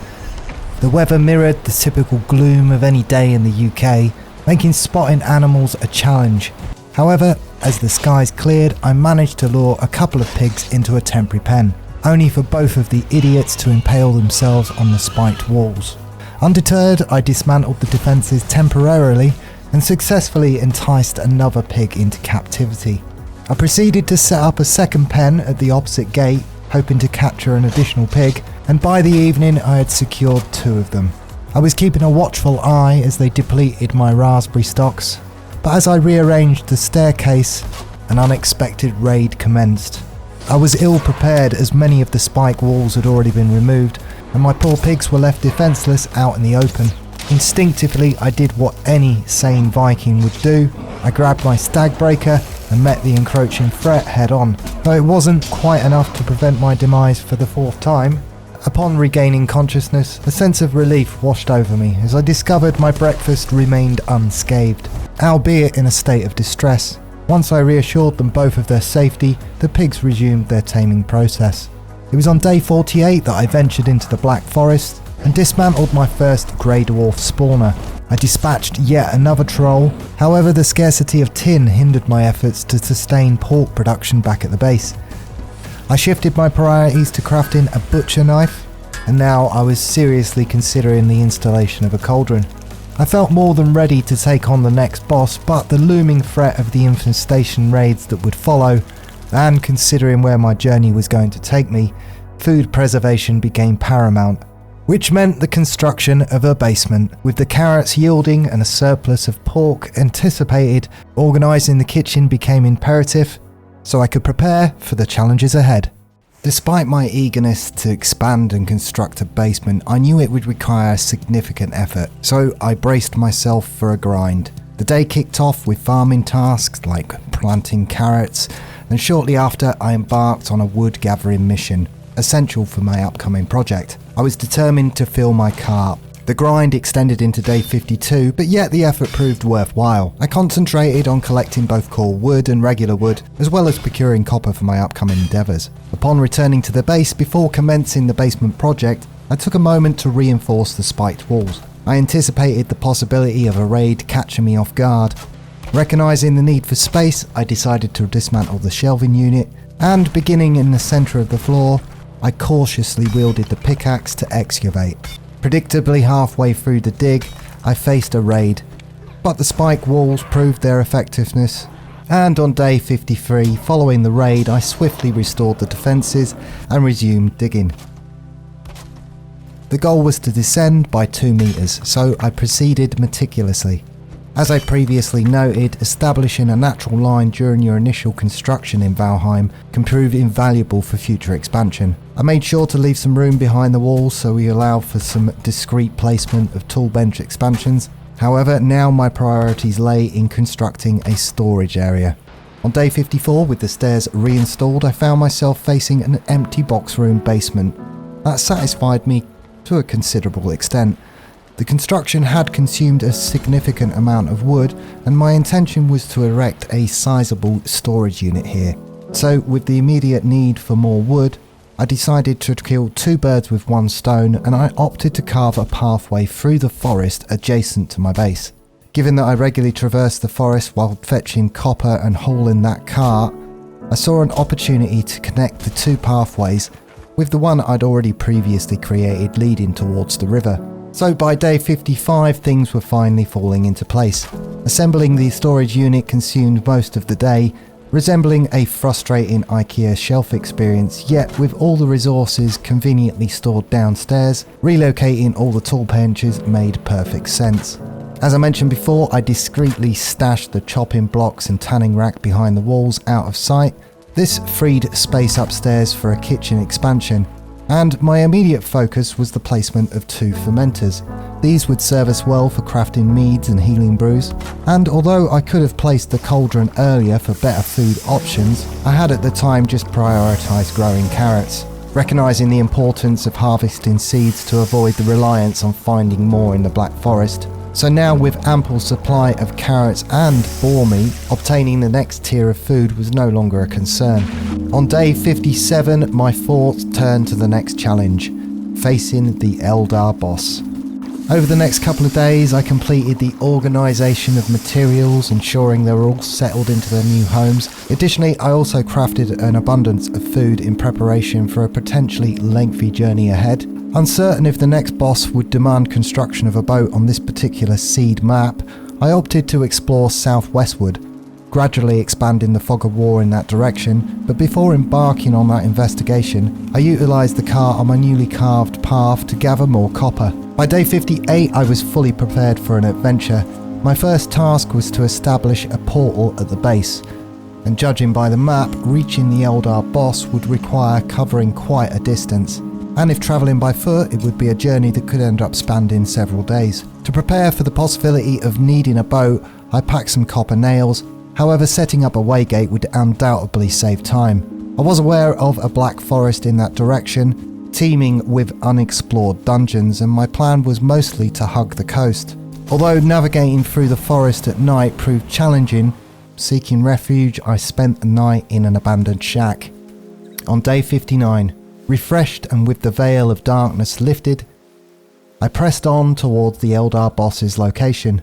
The weather mirrored the typical gloom of any day in the UK, making spotting animals a challenge. However, as the skies cleared, I managed to lure a couple of pigs into a temporary pen, only for both of the idiots to impale themselves on the spiked walls. Undeterred, I dismantled the defences temporarily and successfully enticed another pig into captivity. I proceeded to set up a second pen at the opposite gate, hoping to capture an additional pig, and by the evening I had secured 2 of them. I was keeping a watchful eye as they depleted my raspberry stocks, but as I rearranged the staircase, an unexpected raid commenced. I was ill prepared as many of the spike walls had already been removed, and my poor pigs were left defenceless out in the open. Instinctively, I did what any sane Viking would do. I grabbed my stag breaker and met the encroaching threat head on. Though it wasn't quite enough to prevent my demise for the 4th time, Upon regaining consciousness, a sense of relief washed over me as I discovered my breakfast remained unscathed, albeit in a state of distress. Once I reassured them both of their safety, the pigs resumed their taming process. It was on day 48 that I ventured into the Black Forest and dismantled my first grey dwarf spawner. I dispatched yet another troll, however the scarcity of tin hindered my efforts to sustain pork production back at the base. I shifted my priorities to crafting a butcher knife, and now I was seriously considering the installation of a cauldron. I felt more than ready to take on the next boss, but the looming threat of the infestation raids that would follow, and considering where my journey was going to take me, food preservation became paramount, which meant the construction of a basement. With the carrots yielding and a surplus of pork anticipated, organising the kitchen became imperative, so I could prepare for the challenges ahead. Despite my eagerness to expand and construct a basement, I knew it would require significant effort, so I braced myself for a grind. The day kicked off with farming tasks like planting carrots, and shortly after I embarked on a wood gathering mission, essential for my upcoming project. I was determined to fill my cart. The grind extended into day 52, but yet the effort proved worthwhile. I concentrated on collecting both core wood and regular wood, as well as procuring copper for my upcoming endeavours. Upon returning to the base before commencing the basement project, I took a moment to reinforce the spiked walls. I anticipated the possibility of a raid catching me off guard. Recognising the need for space, I decided to dismantle the shelving unit, and beginning in the centre of the floor, I cautiously wielded the pickaxe to excavate. Predictably halfway through the dig, I faced a raid, but the spike walls proved their effectiveness, and on day 53, following the raid, I swiftly restored the defences and resumed digging. The goal was to descend by 2 meters, so I proceeded meticulously. As I previously noted, establishing a natural line during your initial construction in Valheim can prove invaluable for future expansion. I made sure to leave some room behind the walls so we allow for some discreet placement of tool bench expansions. However, now my priorities lay in constructing a storage area. On day 54, with the stairs reinstalled, I found myself facing an empty box room basement. That satisfied me to a considerable extent. The construction had consumed a significant amount of wood, and my intention was to erect a sizable storage unit here. So, with the immediate need for more wood, I decided to kill 2 birds with 1 stone, and I opted to carve a pathway through the forest adjacent to my base. Given that I regularly traversed the forest while fetching copper and hauling that cart, I saw an opportunity to connect the 2 pathways with the one I'd already previously created leading towards the river. So by day 55, things were finally falling into place. Assembling the storage unit consumed most of the day, resembling a frustrating IKEA shelf experience, yet with all the resources conveniently stored downstairs, relocating all the tool benches made perfect sense. As I mentioned before, I discreetly stashed the chopping blocks and tanning rack behind the walls out of sight. This freed space upstairs for a kitchen expansion, and my immediate focus was the placement of 2 fermenters. These would serve us well for crafting meads and healing brews, and although I could have placed the cauldron earlier for better food options, I had at the time just prioritised growing carrots, recognising the importance of harvesting seeds to avoid the reliance on finding more in the Black Forest. So now, with ample supply of carrots and boar meat, obtaining the next tier of food was no longer a concern. On day 57, my thoughts turned to the next challenge, facing the Eldar boss. Over the next couple of days, I completed the organisation of materials, ensuring they were all settled into their new homes. Additionally, I also crafted an abundance of food in preparation for a potentially lengthy journey ahead. Uncertain if the next boss would demand construction of a boat on this particular seed map, I opted to explore southwestward, gradually expanding the fog of war in that direction, but before embarking on that investigation, I utilised the cart on my newly carved path to gather more copper. By day 58, I was fully prepared for an adventure. My first task was to establish a portal at the base, and judging by the map, reaching the Eldar boss would require covering quite a distance. And if travelling by foot, it would be a journey that could end up spanning several days. To prepare for the possibility of needing a boat, I packed some copper nails. However, setting up a waygate would undoubtedly save time. I was aware of a black forest in that direction, teeming with unexplored dungeons, and my plan was mostly to hug the coast. Although navigating through the forest at night proved challenging, seeking refuge, I spent the night in an abandoned shack. On day 59, refreshed and with the veil of darkness lifted, I pressed on towards the Eldar boss's location.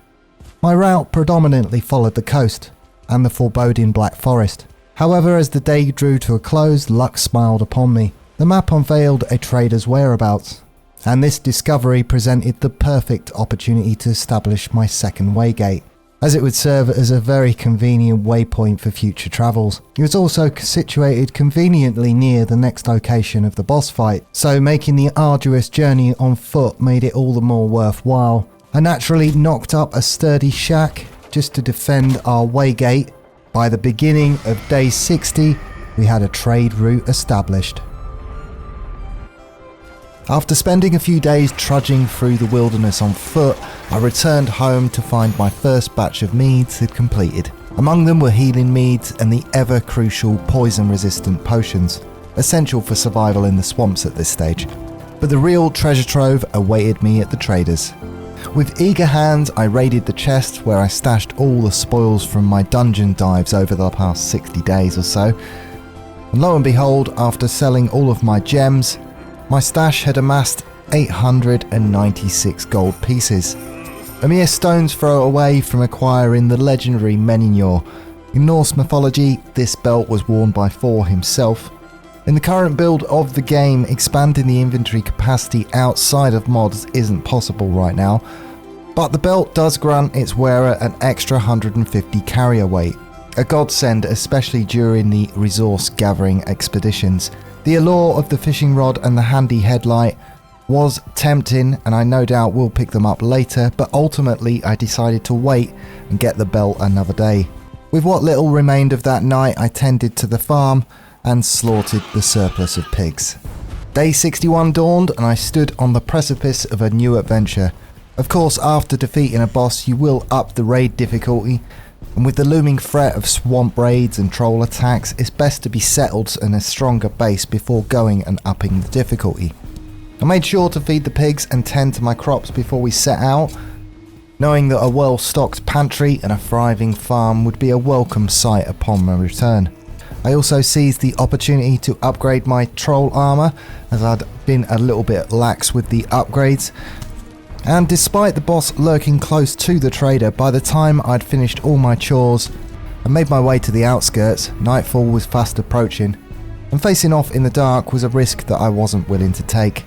My route predominantly followed the coast and the foreboding Black Forest. However, as the day drew to a close, luck smiled upon me. The map unveiled a trader's whereabouts, and this discovery presented the perfect opportunity to establish my second waygate, as it would serve as a very convenient waypoint for future travels. It was also situated conveniently near the next location of the boss fight, so making the arduous journey on foot made it all the more worthwhile. I naturally knocked up a sturdy shack just to defend our waygate. By the beginning of day 60, we had a trade route established. After spending a few days trudging through the wilderness on foot, I returned home to find my first batch of meads had completed. Among them were healing meads and the ever crucial poison-resistant potions, essential for survival in the swamps at this stage. But the real treasure trove awaited me at the traders. With eager hands, I raided the chest where I stashed all the spoils from my dungeon dives over the past 60 days or so. And lo and behold, after selling all of my gems, my stash had amassed 896 gold pieces. A mere stone's throw away from acquiring the legendary Menenor. In Norse mythology, this belt was worn by Thor himself. In the current build of the game, expanding the inventory capacity outside of mods isn't possible right now, but the belt does grant its wearer an extra 150 carrier weight, a godsend especially during the resource gathering expeditions. The allure of the fishing rod and the handy headlight was tempting, and I no doubt will pick them up later, but ultimately I decided to wait and get the belt another day. With what little remained of that night, I tended to the farm and slaughtered the surplus of pigs. Day 61 dawned and I stood on the precipice of a new adventure. Of course, after defeating a boss, you will up the raid difficulty, and with the looming threat of swamp raids and troll attacks, it's best to be settled in a stronger base before going and upping the difficulty. I made sure to feed the pigs and tend to my crops before we set out, knowing that a well-stocked pantry and a thriving farm would be a welcome sight upon my return. I also seized the opportunity to upgrade my troll armour, as I'd been a little bit lax with the upgrades. And despite the boss lurking close to the trader, by the time I'd finished all my chores and made my way to the outskirts, nightfall was fast approaching, and facing off in the dark was a risk that I wasn't willing to take.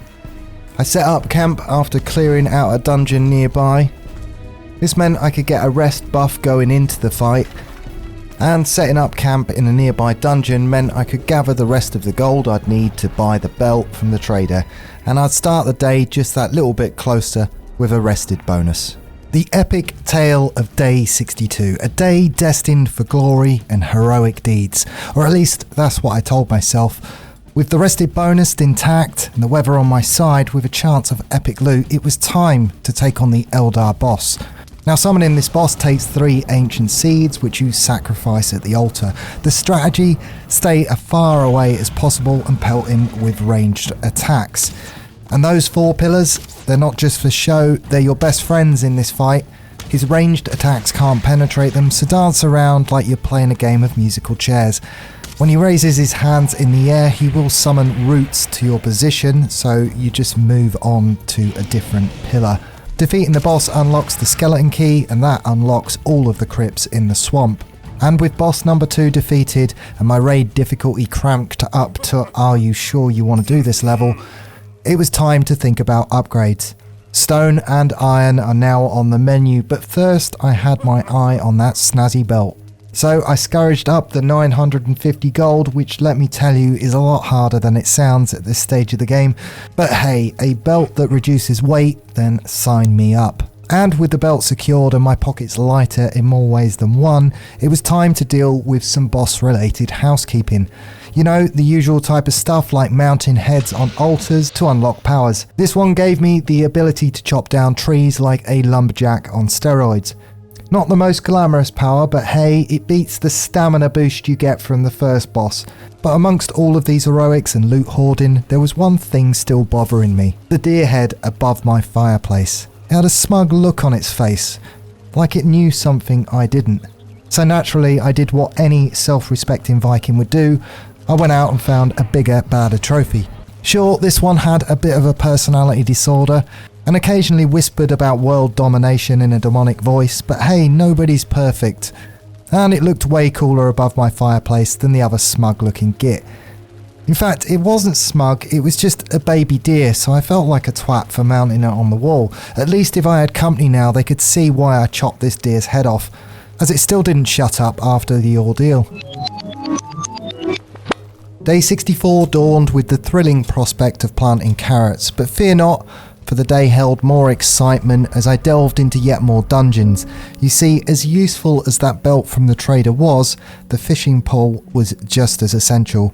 I set up camp after clearing out a dungeon nearby. This meant I could get a rest buff going into the fight, and setting up camp in a nearby dungeon meant I could gather the rest of the gold I'd need to buy the belt from the trader, and I'd start the day just that little bit closer with a rested bonus. The epic tale of day 62, a day destined for glory and heroic deeds, or at least that's what I told myself. With the rested bonus intact and the weather on my side with a chance of epic loot, it was time to take on the Eldar boss. Now, summoning this boss takes 3 ancient seeds which you sacrifice at the altar. The strategy, stay as far away as possible and pelt him with ranged attacks. And those 4 pillars, they're not just for show, they're your best friends in this fight. His ranged attacks can't penetrate them, so dance around like you're playing a game of musical chairs. When he raises his hands in the air, he will summon roots to your position, so you just move on to a different pillar. Defeating the boss unlocks the skeleton key, and that unlocks all of the crypts in the swamp. And with boss number 2 defeated and my raid difficulty cranked up to "Are you sure you want to do this level?", it was time to think about upgrades. Stone and iron are now on the menu, but first I had my eye on that snazzy belt. So I scourged up the 950 gold, which let me tell you is a lot harder than it sounds at this stage of the game. But hey, a belt that reduces weight, then sign me up. And with the belt secured and my pockets lighter in more ways than one, it was time to deal with some boss related housekeeping. You know, the usual type of stuff like mounting heads on altars to unlock powers. This one gave me the ability to chop down trees like a lumberjack on steroids. Not the most glamorous power, but hey, it beats the stamina boost you get from the first boss. But amongst all of these heroics and loot hoarding, there was one thing still bothering me. The deer head above my fireplace. It had a smug look on its face, like it knew something I didn't. So naturally, I did what any self-respecting Viking would do. I went out and found a bigger, badder trophy. Sure, this one had a bit of a personality disorder, and occasionally whispered about world domination in a demonic voice, but hey, nobody's perfect. And it looked way cooler above my fireplace than the other smug-looking git. In fact, it wasn't smug, it was just a baby deer, so I felt like a twat for mounting it on the wall. At least if I had company now, they could see why I chopped this deer's head off, as it still didn't shut up after the ordeal. Day 64 dawned with the thrilling prospect of planting carrots, but fear not, for the day held more excitement as I delved into yet more dungeons. You see, as useful as that belt from the trader was, the fishing pole was just as essential.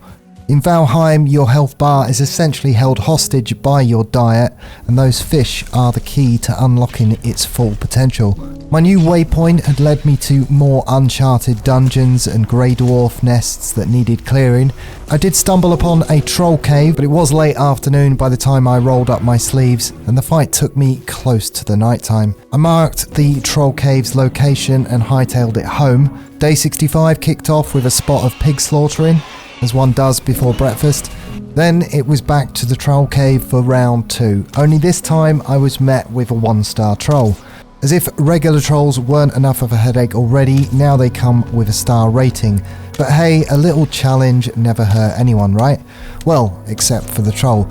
In Valheim, your health bar is essentially held hostage by your diet, and those fish are the key to unlocking its full potential. My new waypoint had led me to more uncharted dungeons and grey dwarf nests that needed clearing. I did stumble upon a troll cave, but it was late afternoon by the time I rolled up my sleeves, and the fight took me close to the nighttime. I marked the troll cave's location and hightailed it home. Day 65 kicked off with a spot of pig slaughtering, as one does before breakfast. Then it was back to the troll cave for round 2, only this time I was met with a 1-star troll. As if regular trolls weren't enough of a headache already, now they come with a star rating. But hey, a little challenge never hurt anyone, right? Well, except for the troll.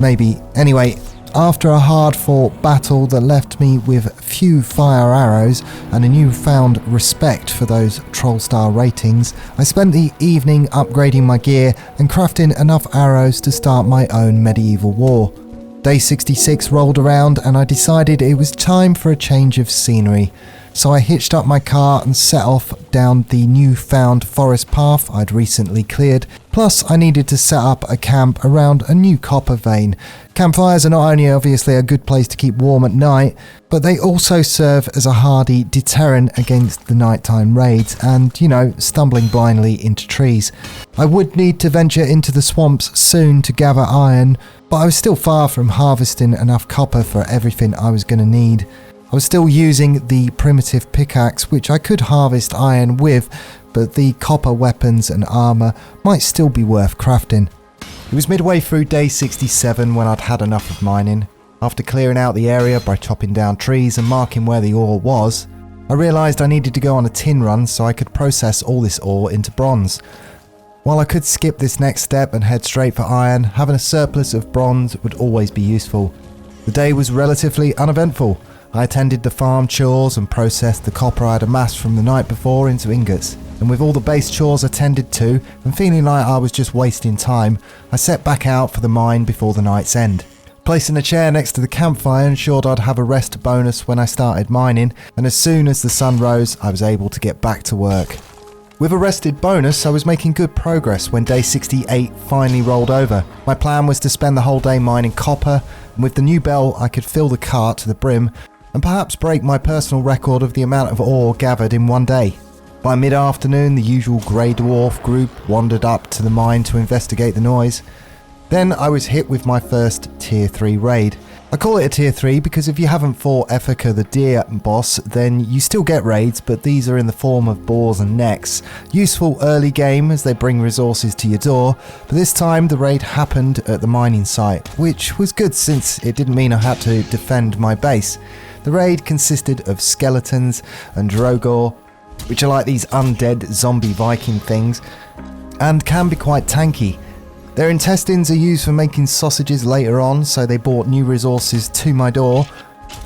Maybe. Anyway, after a hard-fought battle that left me with few fire arrows and a newfound respect for those troll star ratings, I spent the evening upgrading my gear and crafting enough arrows to start my own medieval war. Day 66 rolled around and I decided it was time for a change of scenery. So I hitched up my car and set off down the newfound forest path I'd recently cleared. Plus I needed to set up a camp around a new copper vein. Campfires are not only obviously a good place to keep warm at night, but they also serve as a hardy deterrent against the nighttime raids and, stumbling blindly into trees. I would need to venture into the swamps soon to gather iron, but I was still far from harvesting enough copper for everything I was going to need. I was still using the primitive pickaxe, which I could harvest iron with, but the copper weapons and armour might still be worth crafting. It was midway through day 67 when I'd had enough of mining. After clearing out the area by chopping down trees and marking where the ore was, I realised I needed to go on a tin run so I could process all this ore into bronze. While I could skip this next step and head straight for iron, having a surplus of bronze would always be useful. The day was relatively uneventful. I attended the farm chores and processed the copper I'd amassed from the night before into ingots. And with all the base chores attended to, and feeling like I was just wasting time, I set back out for the mine before the night's end. Placing a chair next to the campfire ensured I'd have a rest bonus when I started mining, and as soon as the sun rose, I was able to get back to work. With a rested bonus, I was making good progress when day 68 finally rolled over. My plan was to spend the whole day mining copper, and with the new belt I could fill the cart to the brim, and perhaps break my personal record of the amount of ore gathered in one day. By mid-afternoon, the usual grey dwarf group wandered up to the mine to investigate the noise. Then I was hit with my first tier 3 raid. I call it a tier 3 because if you haven't fought Eikthyr the deer boss, then you still get raids, but these are in the form of boars and necks. Useful early game as they bring resources to your door, but this time the raid happened at the mining site, which was good since it didn't mean I had to defend my base. The raid consisted of skeletons and drogor, which are like these undead zombie Viking things, and can be quite tanky. Their intestines are used for making sausages later on, so they brought new resources to my door,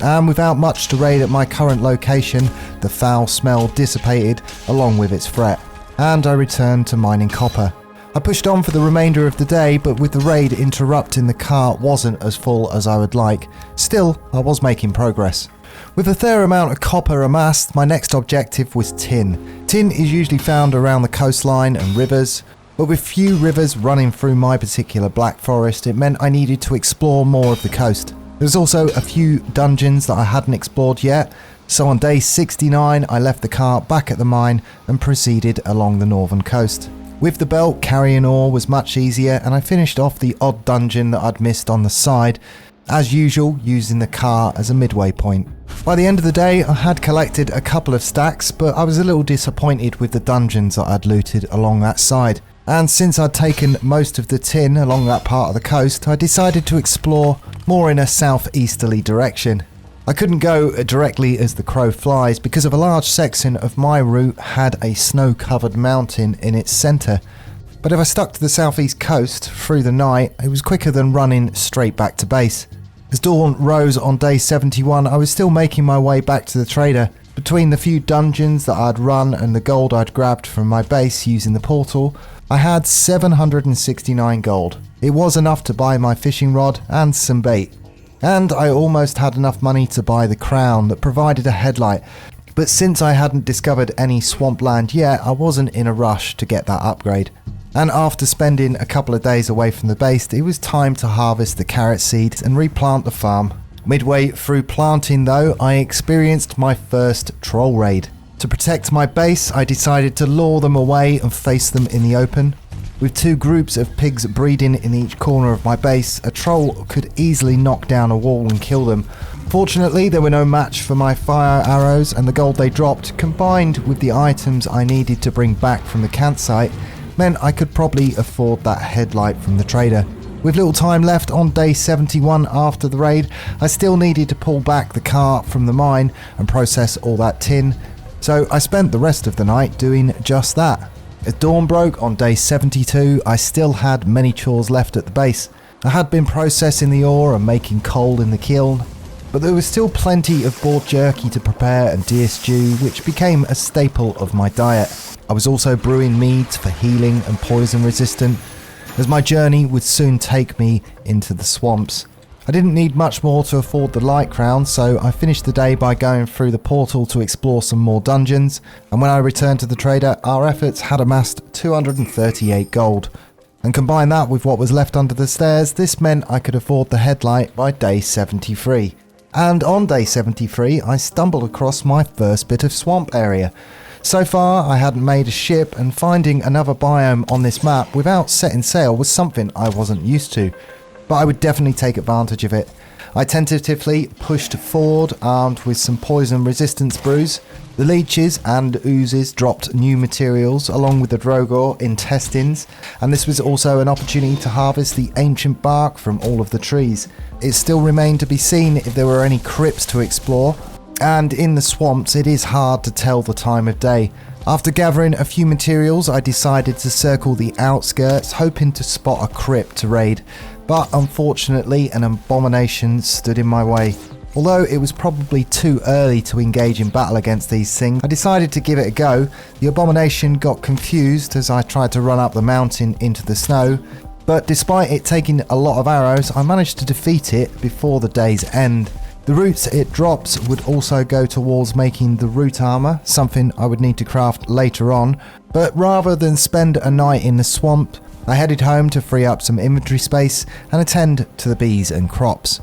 and without much to raid at my current location, the foul smell dissipated along with its threat, and I returned to mining copper. I pushed on for the remainder of the day, but with the raid interrupting, the cart wasn't as full as I would like. Still, I was making progress. With a fair amount of copper amassed, my next objective was tin. Tin is usually found around the coastline and rivers, but with few rivers running through my particular black forest, it meant I needed to explore more of the coast. There's also a few dungeons that I hadn't explored yet, So on day 69 I left the car back at the mine and proceeded along the northern coast. With the belt, carrying ore was much easier, and I finished off the odd dungeon that I'd missed on the side, as usual using the car as a midway point. By the end of the day I had collected a couple of stacks, but I was a little disappointed with the dungeons that I'd looted along that side. And since I'd taken most of the tin along that part of the coast, I decided to explore more in a southeasterly direction. I couldn't go directly as the crow flies because of a large section of my route had a snow-covered mountain in its centre. But if I stuck to the southeast coast through the night, it was quicker than running straight back to base. As dawn rose on day 71, I was still making my way back to the trader. Between the few dungeons that I'd run and the gold I'd grabbed from my base using the portal, I had 769 gold. It was enough to buy my fishing rod and some bait. And I almost had enough money to buy the crown that provided a headlight. But since I hadn't discovered any swampland yet, I wasn't in a rush to get that upgrade. And after spending a couple of days away from the base, it was time to harvest the carrot seeds and replant the farm. Midway through planting though, I experienced my first troll raid. To protect my base, I decided to lure them away and face them in the open. With two groups of pigs breeding in each corner of my base, a troll could easily knock down a wall and kill them. Fortunately, they were no match for my fire arrows, and the gold they dropped, combined with the items I needed to bring back from the campsite, meant I could probably afford that headlight from the trader. With little time left on day 71 after the raid, I still needed to pull back the car from the mine and process all that tin, so I spent the rest of the night doing just that. As dawn broke on day 72, I still had many chores left at the base. I had been processing the ore and making coal in the kiln, but there was still plenty of boar jerky to prepare and deer stew, which became a staple of my diet. I was also brewing meads for healing and poison resistant, as my journey would soon take me into the swamps. I didn't need much more to afford the light crown, so I finished the day by going through the portal to explore some more dungeons, and when I returned to the trader, our efforts had amassed 238 gold. And combine that with what was left under the stairs, this meant I could afford the headlight by day 73. And on day 73, I stumbled across my first bit of swamp area. So far, I hadn't made a ship, and finding another biome on this map without setting sail was something I wasn't used to. But I would definitely take advantage of it. I tentatively pushed forward, armed with some poison resistance brews. The leeches and oozes dropped new materials along with the Drogor intestines, and this was also an opportunity to harvest the ancient bark from all of the trees. It still remained to be seen if there were any crypts to explore, and in the swamps it is hard to tell the time of day. After gathering a few materials, I decided to circle the outskirts, hoping to spot a crypt to raid. But unfortunately, an abomination stood in my way. Although it was probably too early to engage in battle against these things, I decided to give it a go. The abomination got confused as I tried to run up the mountain into the snow, but despite it taking a lot of arrows, I managed to defeat it before the day's end. The roots it drops would also go towards making the root armor, something I would need to craft later on, but rather than spend a night in the swamp, I headed home to free up some inventory space and attend to the bees and crops.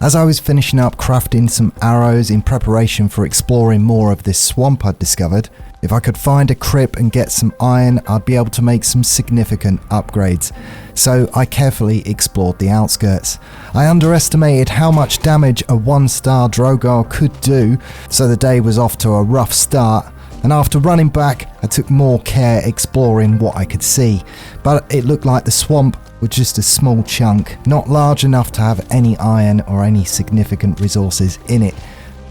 As I was finishing up crafting some arrows in preparation for exploring more of this swamp I'd discovered, if I could find a crypt and get some iron, I'd be able to make some significant upgrades. So I carefully explored the outskirts. I underestimated how much damage a 1-star Drogar could do, so the day was off to a rough start. And after running back, I took more care exploring what I could see. But it looked like the swamp was just a small chunk, not large enough to have any iron or any significant resources in it.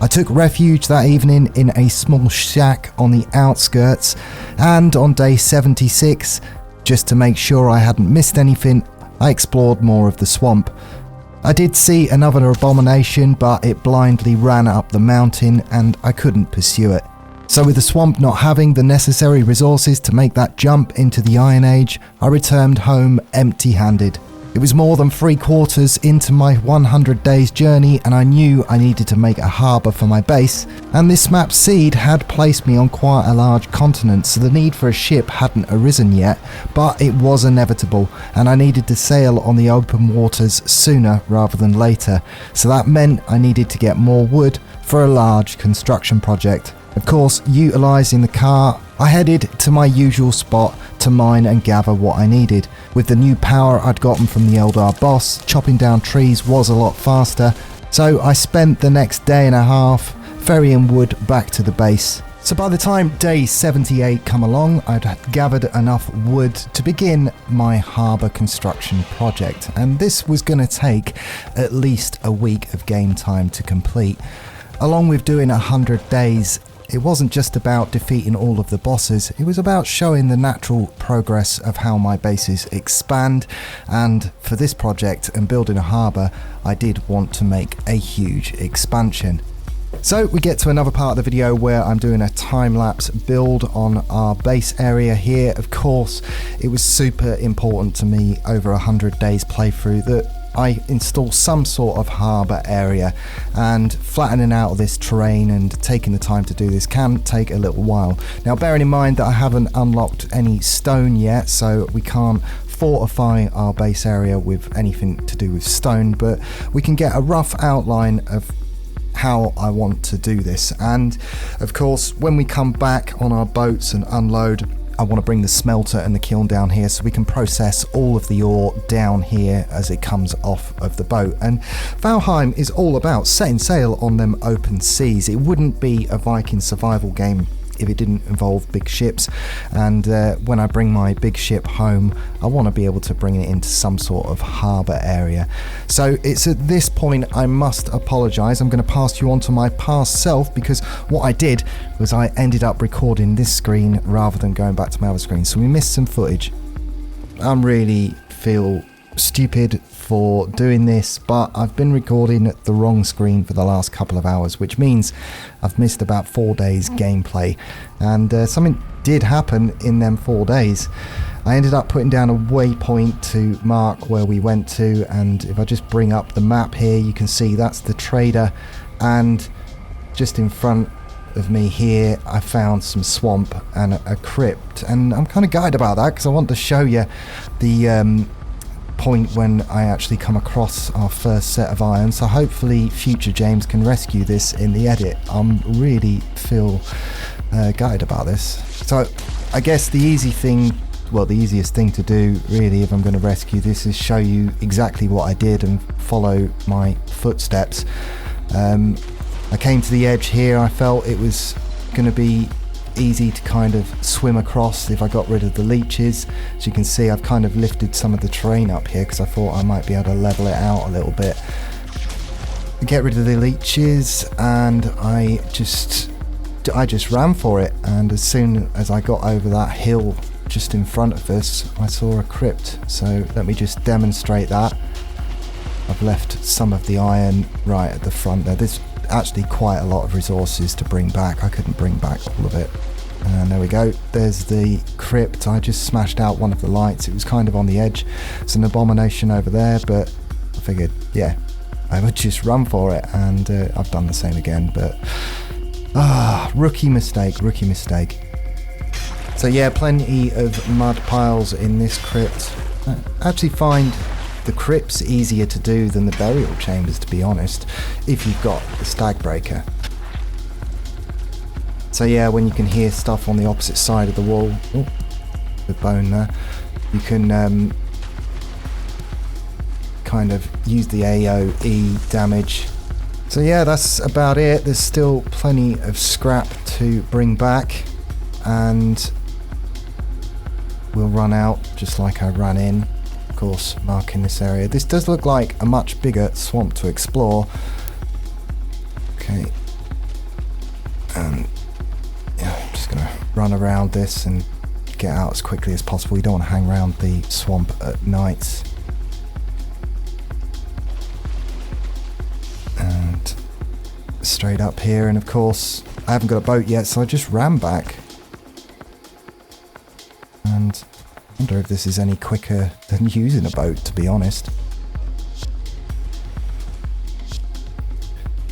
I took refuge that evening in a small shack on the outskirts, and on day 76, just to make sure I hadn't missed anything, I explored more of the swamp. I did see another abomination, but it blindly ran up the mountain and I couldn't pursue it. So with the swamp not having the necessary resources to make that jump into the Iron Age, I returned home empty-handed. It was more than 3/4 into my 100 days journey, and I knew I needed to make a harbour for my base, and this map's seed had placed me on quite a large continent, so the need for a ship hadn't arisen yet, but it was inevitable, and I needed to sail on the open waters sooner rather than later, so that meant I needed to get more wood for a large construction project. Of course, utilising the car, I headed to my usual spot to mine and gather what I needed. With the new power I'd gotten from the Eldar boss, chopping down trees was a lot faster, so I spent the next day and a half ferrying wood back to the base. So by the time day 78 come along, I'd gathered enough wood to begin my harbour construction project, and this was going to take at least a week of game time to complete. Along with doing 100 days, it wasn't just about defeating all of the bosses, it was about showing the natural progress of how my bases expand, and for this project and building a harbour, I did want to make a huge expansion. So we get to another part of the video where I'm doing a time-lapse build on our base area here. Of course, it was super important to me over 100 days playthrough that I install some sort of harbour area, and flattening out this terrain and taking the time to do this can take a little while. Now bearing in mind that I haven't unlocked any stone yet, so we can't fortify our base area with anything to do with stone, but we can get a rough outline of how I want to do this. And of course, when we come back on our boats and unload, I want to bring the smelter and the kiln down here so we can process all of the ore down here as it comes off of the boat. And Valheim is all about setting sail on them open seas. It wouldn't be a Viking survival game if it didn't involve big ships, and when I bring my big ship home, I want to be able to bring it into some sort of harbour area. So it's at this point I must apologise. I'm going to pass you on to my past self, because what I did was I ended up recording this screen rather than going back to my other screen, so we missed some footage. I really feel stupid for doing this, but I've been recording the wrong screen for the last couple of hours, which means I've missed about 4 days gameplay, and something did happen in them 4 days. I ended up putting down a waypoint to mark where we went to, and if I just bring up the map here, you can see that's the trader, and just in front of me here I found some swamp and a crypt, and I'm kind of gutted about that because I want to show you the point when I actually come across our first set of iron, so hopefully future James can rescue this in the edit. I'm really feel gutted about this. So I guess the easiest thing to do really if I'm going to rescue this is show you exactly what I did and follow my footsteps. I came to the edge here. I felt it was going to be easy to kind of swim across if I got rid of the leeches. As you can see, I've kind of lifted some of the terrain up here because I thought I might be able to level it out a little bit. Get rid of the leeches, and I just ran for it, and as soon as I got over that hill just in front of us, I saw a crypt. So let me just demonstrate that. I've left some of the iron right at the front there. There's actually quite a lot of resources to bring back. I couldn't bring back all of it. And there we go. There's the crypt. I just smashed out one of the lights. It was kind of on the edge. It's an abomination over there, but I figured, yeah, I would just run for it, and I've done the same again. But rookie mistake. So yeah, plenty of mud piles in this crypt. I actually find the crypt's easier to do than the burial chambers, to be honest, if you've got the stag breaker. So yeah, when you can hear stuff on the opposite side of the wall, the bone there, you can kind of use the AoE damage. So yeah, that's about it. There's still plenty of scrap to bring back, and we'll run out just like I ran in. Of course, marking this area. This does look like a much bigger swamp to explore. Okay, and yeah, I'm just gonna run around this and get out as quickly as possible. You don't want to hang around the swamp at night. And straight up here, and of course I haven't got a boat yet, so I just ran back. And I wonder if this is any quicker than using a boat, to be honest.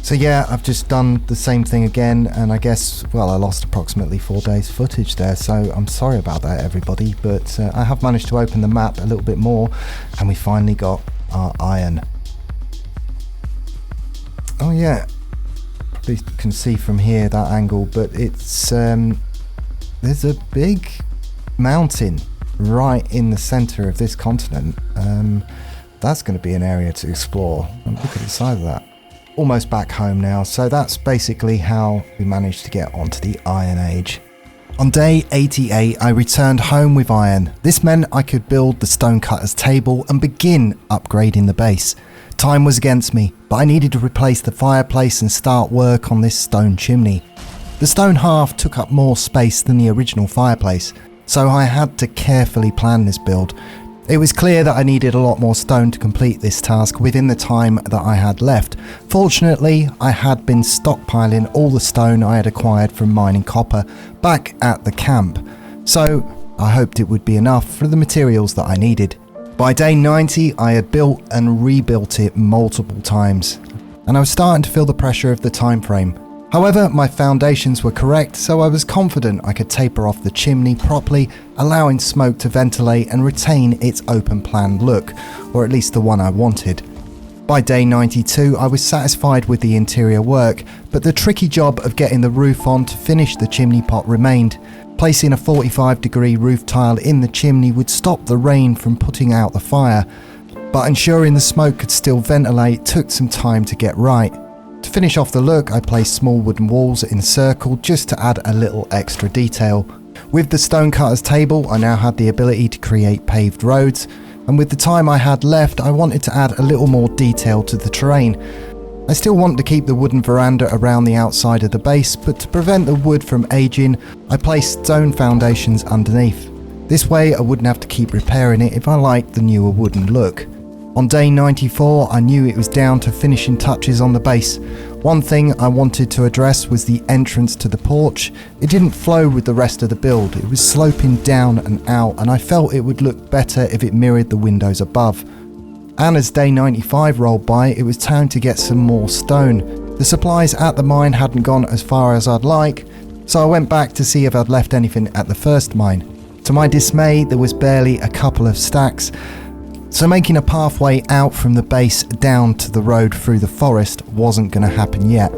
So yeah, I've just done the same thing again, and I guess, well, I lost approximately 4 days footage there, so I'm sorry about that, everybody, but I have managed to open the map a little bit more, and we finally got our iron. Oh yeah, You can see from here that angle, but it's there's a big mountain right in the center of this continent. That's going to be an area to explore. And look at the size of that. Almost back home now, so that's basically how we managed to get onto the Iron Age. On day 88, I returned home with iron. This meant I could build the stonecutter's table and begin upgrading the base. Time was against me, but I needed to replace the fireplace and start work on this stone chimney. The stone hearth took up more space than the original fireplace, so I had to carefully plan this build. It was clear that I needed a lot more stone to complete this task within the time that I had left. Fortunately, I had been stockpiling all the stone I had acquired from mining copper back at the camp, so I hoped it would be enough for the materials that I needed. By day 90, I had built and rebuilt it multiple times, and I was starting to feel the pressure of the time frame. However, my foundations were correct, so I was confident I could taper off the chimney properly, allowing smoke to ventilate and retain its open plan look, or at least the one I wanted. By day 92, I was satisfied with the interior work, but the tricky job of getting the roof on to finish the chimney pot remained. Placing a 45-degree roof tile in the chimney would stop the rain from putting out the fire, but ensuring the smoke could still ventilate took some time to get right. To finish off the look, I placed small wooden walls in a circle just to add a little extra detail. With the stonecutter's table, I now had the ability to create paved roads, and with the time I had left, I wanted to add a little more detail to the terrain. I still want to keep the wooden veranda around the outside of the base, but to prevent the wood from aging, I placed stone foundations underneath. This way I wouldn't have to keep repairing it if I liked the newer wooden look. On day 94, I knew it was down to finishing touches on the base. One thing I wanted to address was the entrance to the porch. It didn't flow with the rest of the build. It was sloping down and out, and I felt it would look better if it mirrored the windows above. And as day 95 rolled by, it was time to get some more stone. The supplies at the mine hadn't gone as far as I'd like, so I went back to see if I'd left anything at the first mine. To my dismay, there was barely a couple of stacks, so making a pathway out from the base down to the road through the forest wasn't going to happen yet.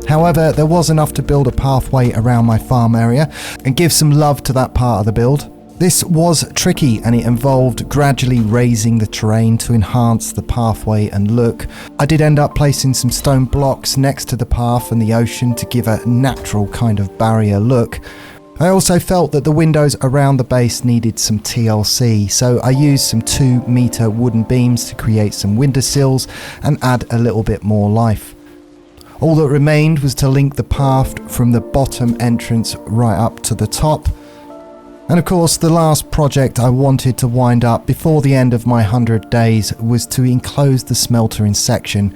However, there was enough to build a pathway around my farm area and give some love to that part of the build. This was tricky, and it involved gradually raising the terrain to enhance the pathway and look. I did end up placing some stone blocks next to the path and the ocean to give a natural kind of barrier look. I also felt that the windows around the base needed some TLC, so I used some 2-meter wooden beams to create some windowsills and add a little bit more life. All that remained was to link the path from the bottom entrance right up to the top. And of course, the last project I wanted to wind up before the end of my 100 days was to enclose the smelter in section.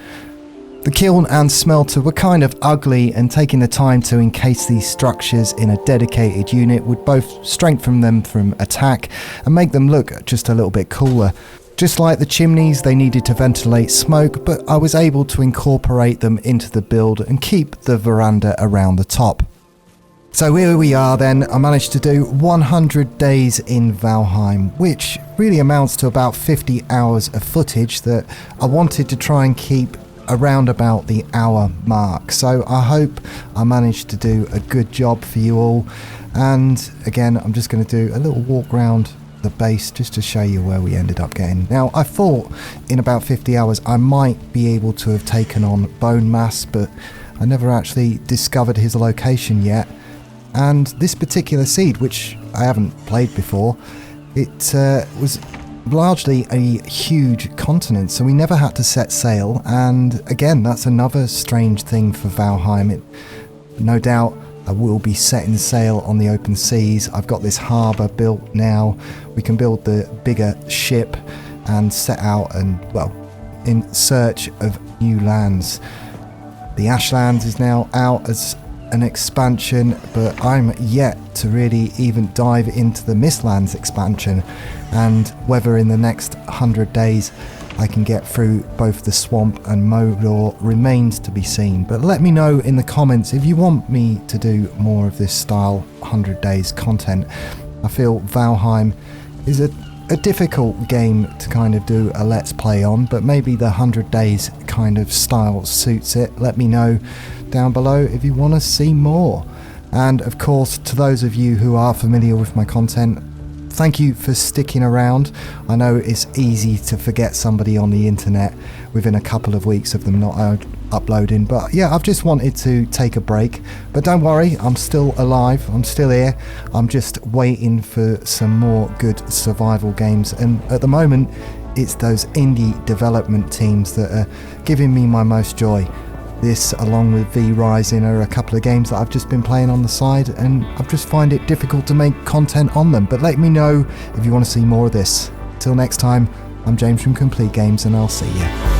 The kiln and smelter were kind of ugly, and taking the time to encase these structures in a dedicated unit would both strengthen them from attack and make them look just a little bit cooler. Just like the chimneys, they needed to ventilate smoke, but I was able to incorporate them into the build and keep the veranda around the top. So here we are then. I managed to do 100 days in Valheim, which really amounts to about 50 hours of footage that I wanted to try and keep around about the hour mark. So I hope I managed to do a good job for you all. And again, I'm just going to do a little walk around the base just to show you where we ended up getting. Now, I thought in about 50 hours I might be able to have taken on Bone Mass, but I never actually discovered his location yet. And this particular seed, which I haven't played before, it was largely a huge continent, so we never had to set sail. And again, that's another strange thing for Valheim. No doubt I will be setting sail on the open seas. I've got this harbour built now. We can build the bigger ship and set out and, well, in search of new lands. The Ashlands is now out as an expansion, but I'm yet to really even dive into the Mistlands expansion, and whether in the next 100 days I can get through both the swamp and Mordor remains to be seen. But let me know in the comments if you want me to do more of this style 100 days content. I feel Valheim is a a difficult game to kind of do a let's play on, but maybe the 100 days kind of style suits it. Let me know down below if you want to see more. And of course, to those of you who are familiar with my content, thank you for sticking around. I know it's easy to forget somebody on the internet within a couple of weeks of them not uploading, but yeah, I've just wanted to take a break. But don't worry, I'm still alive, I'm still here. I'm just waiting for some more good survival games, and at the moment it's those indie development teams that are giving me my most joy. This, along with V Rising, are a couple of games that I've just been playing on the side, and I just find it difficult to make content on them. But let me know if you want to see more of this. Till next time, I'm James from Complete Games, and I'll see you.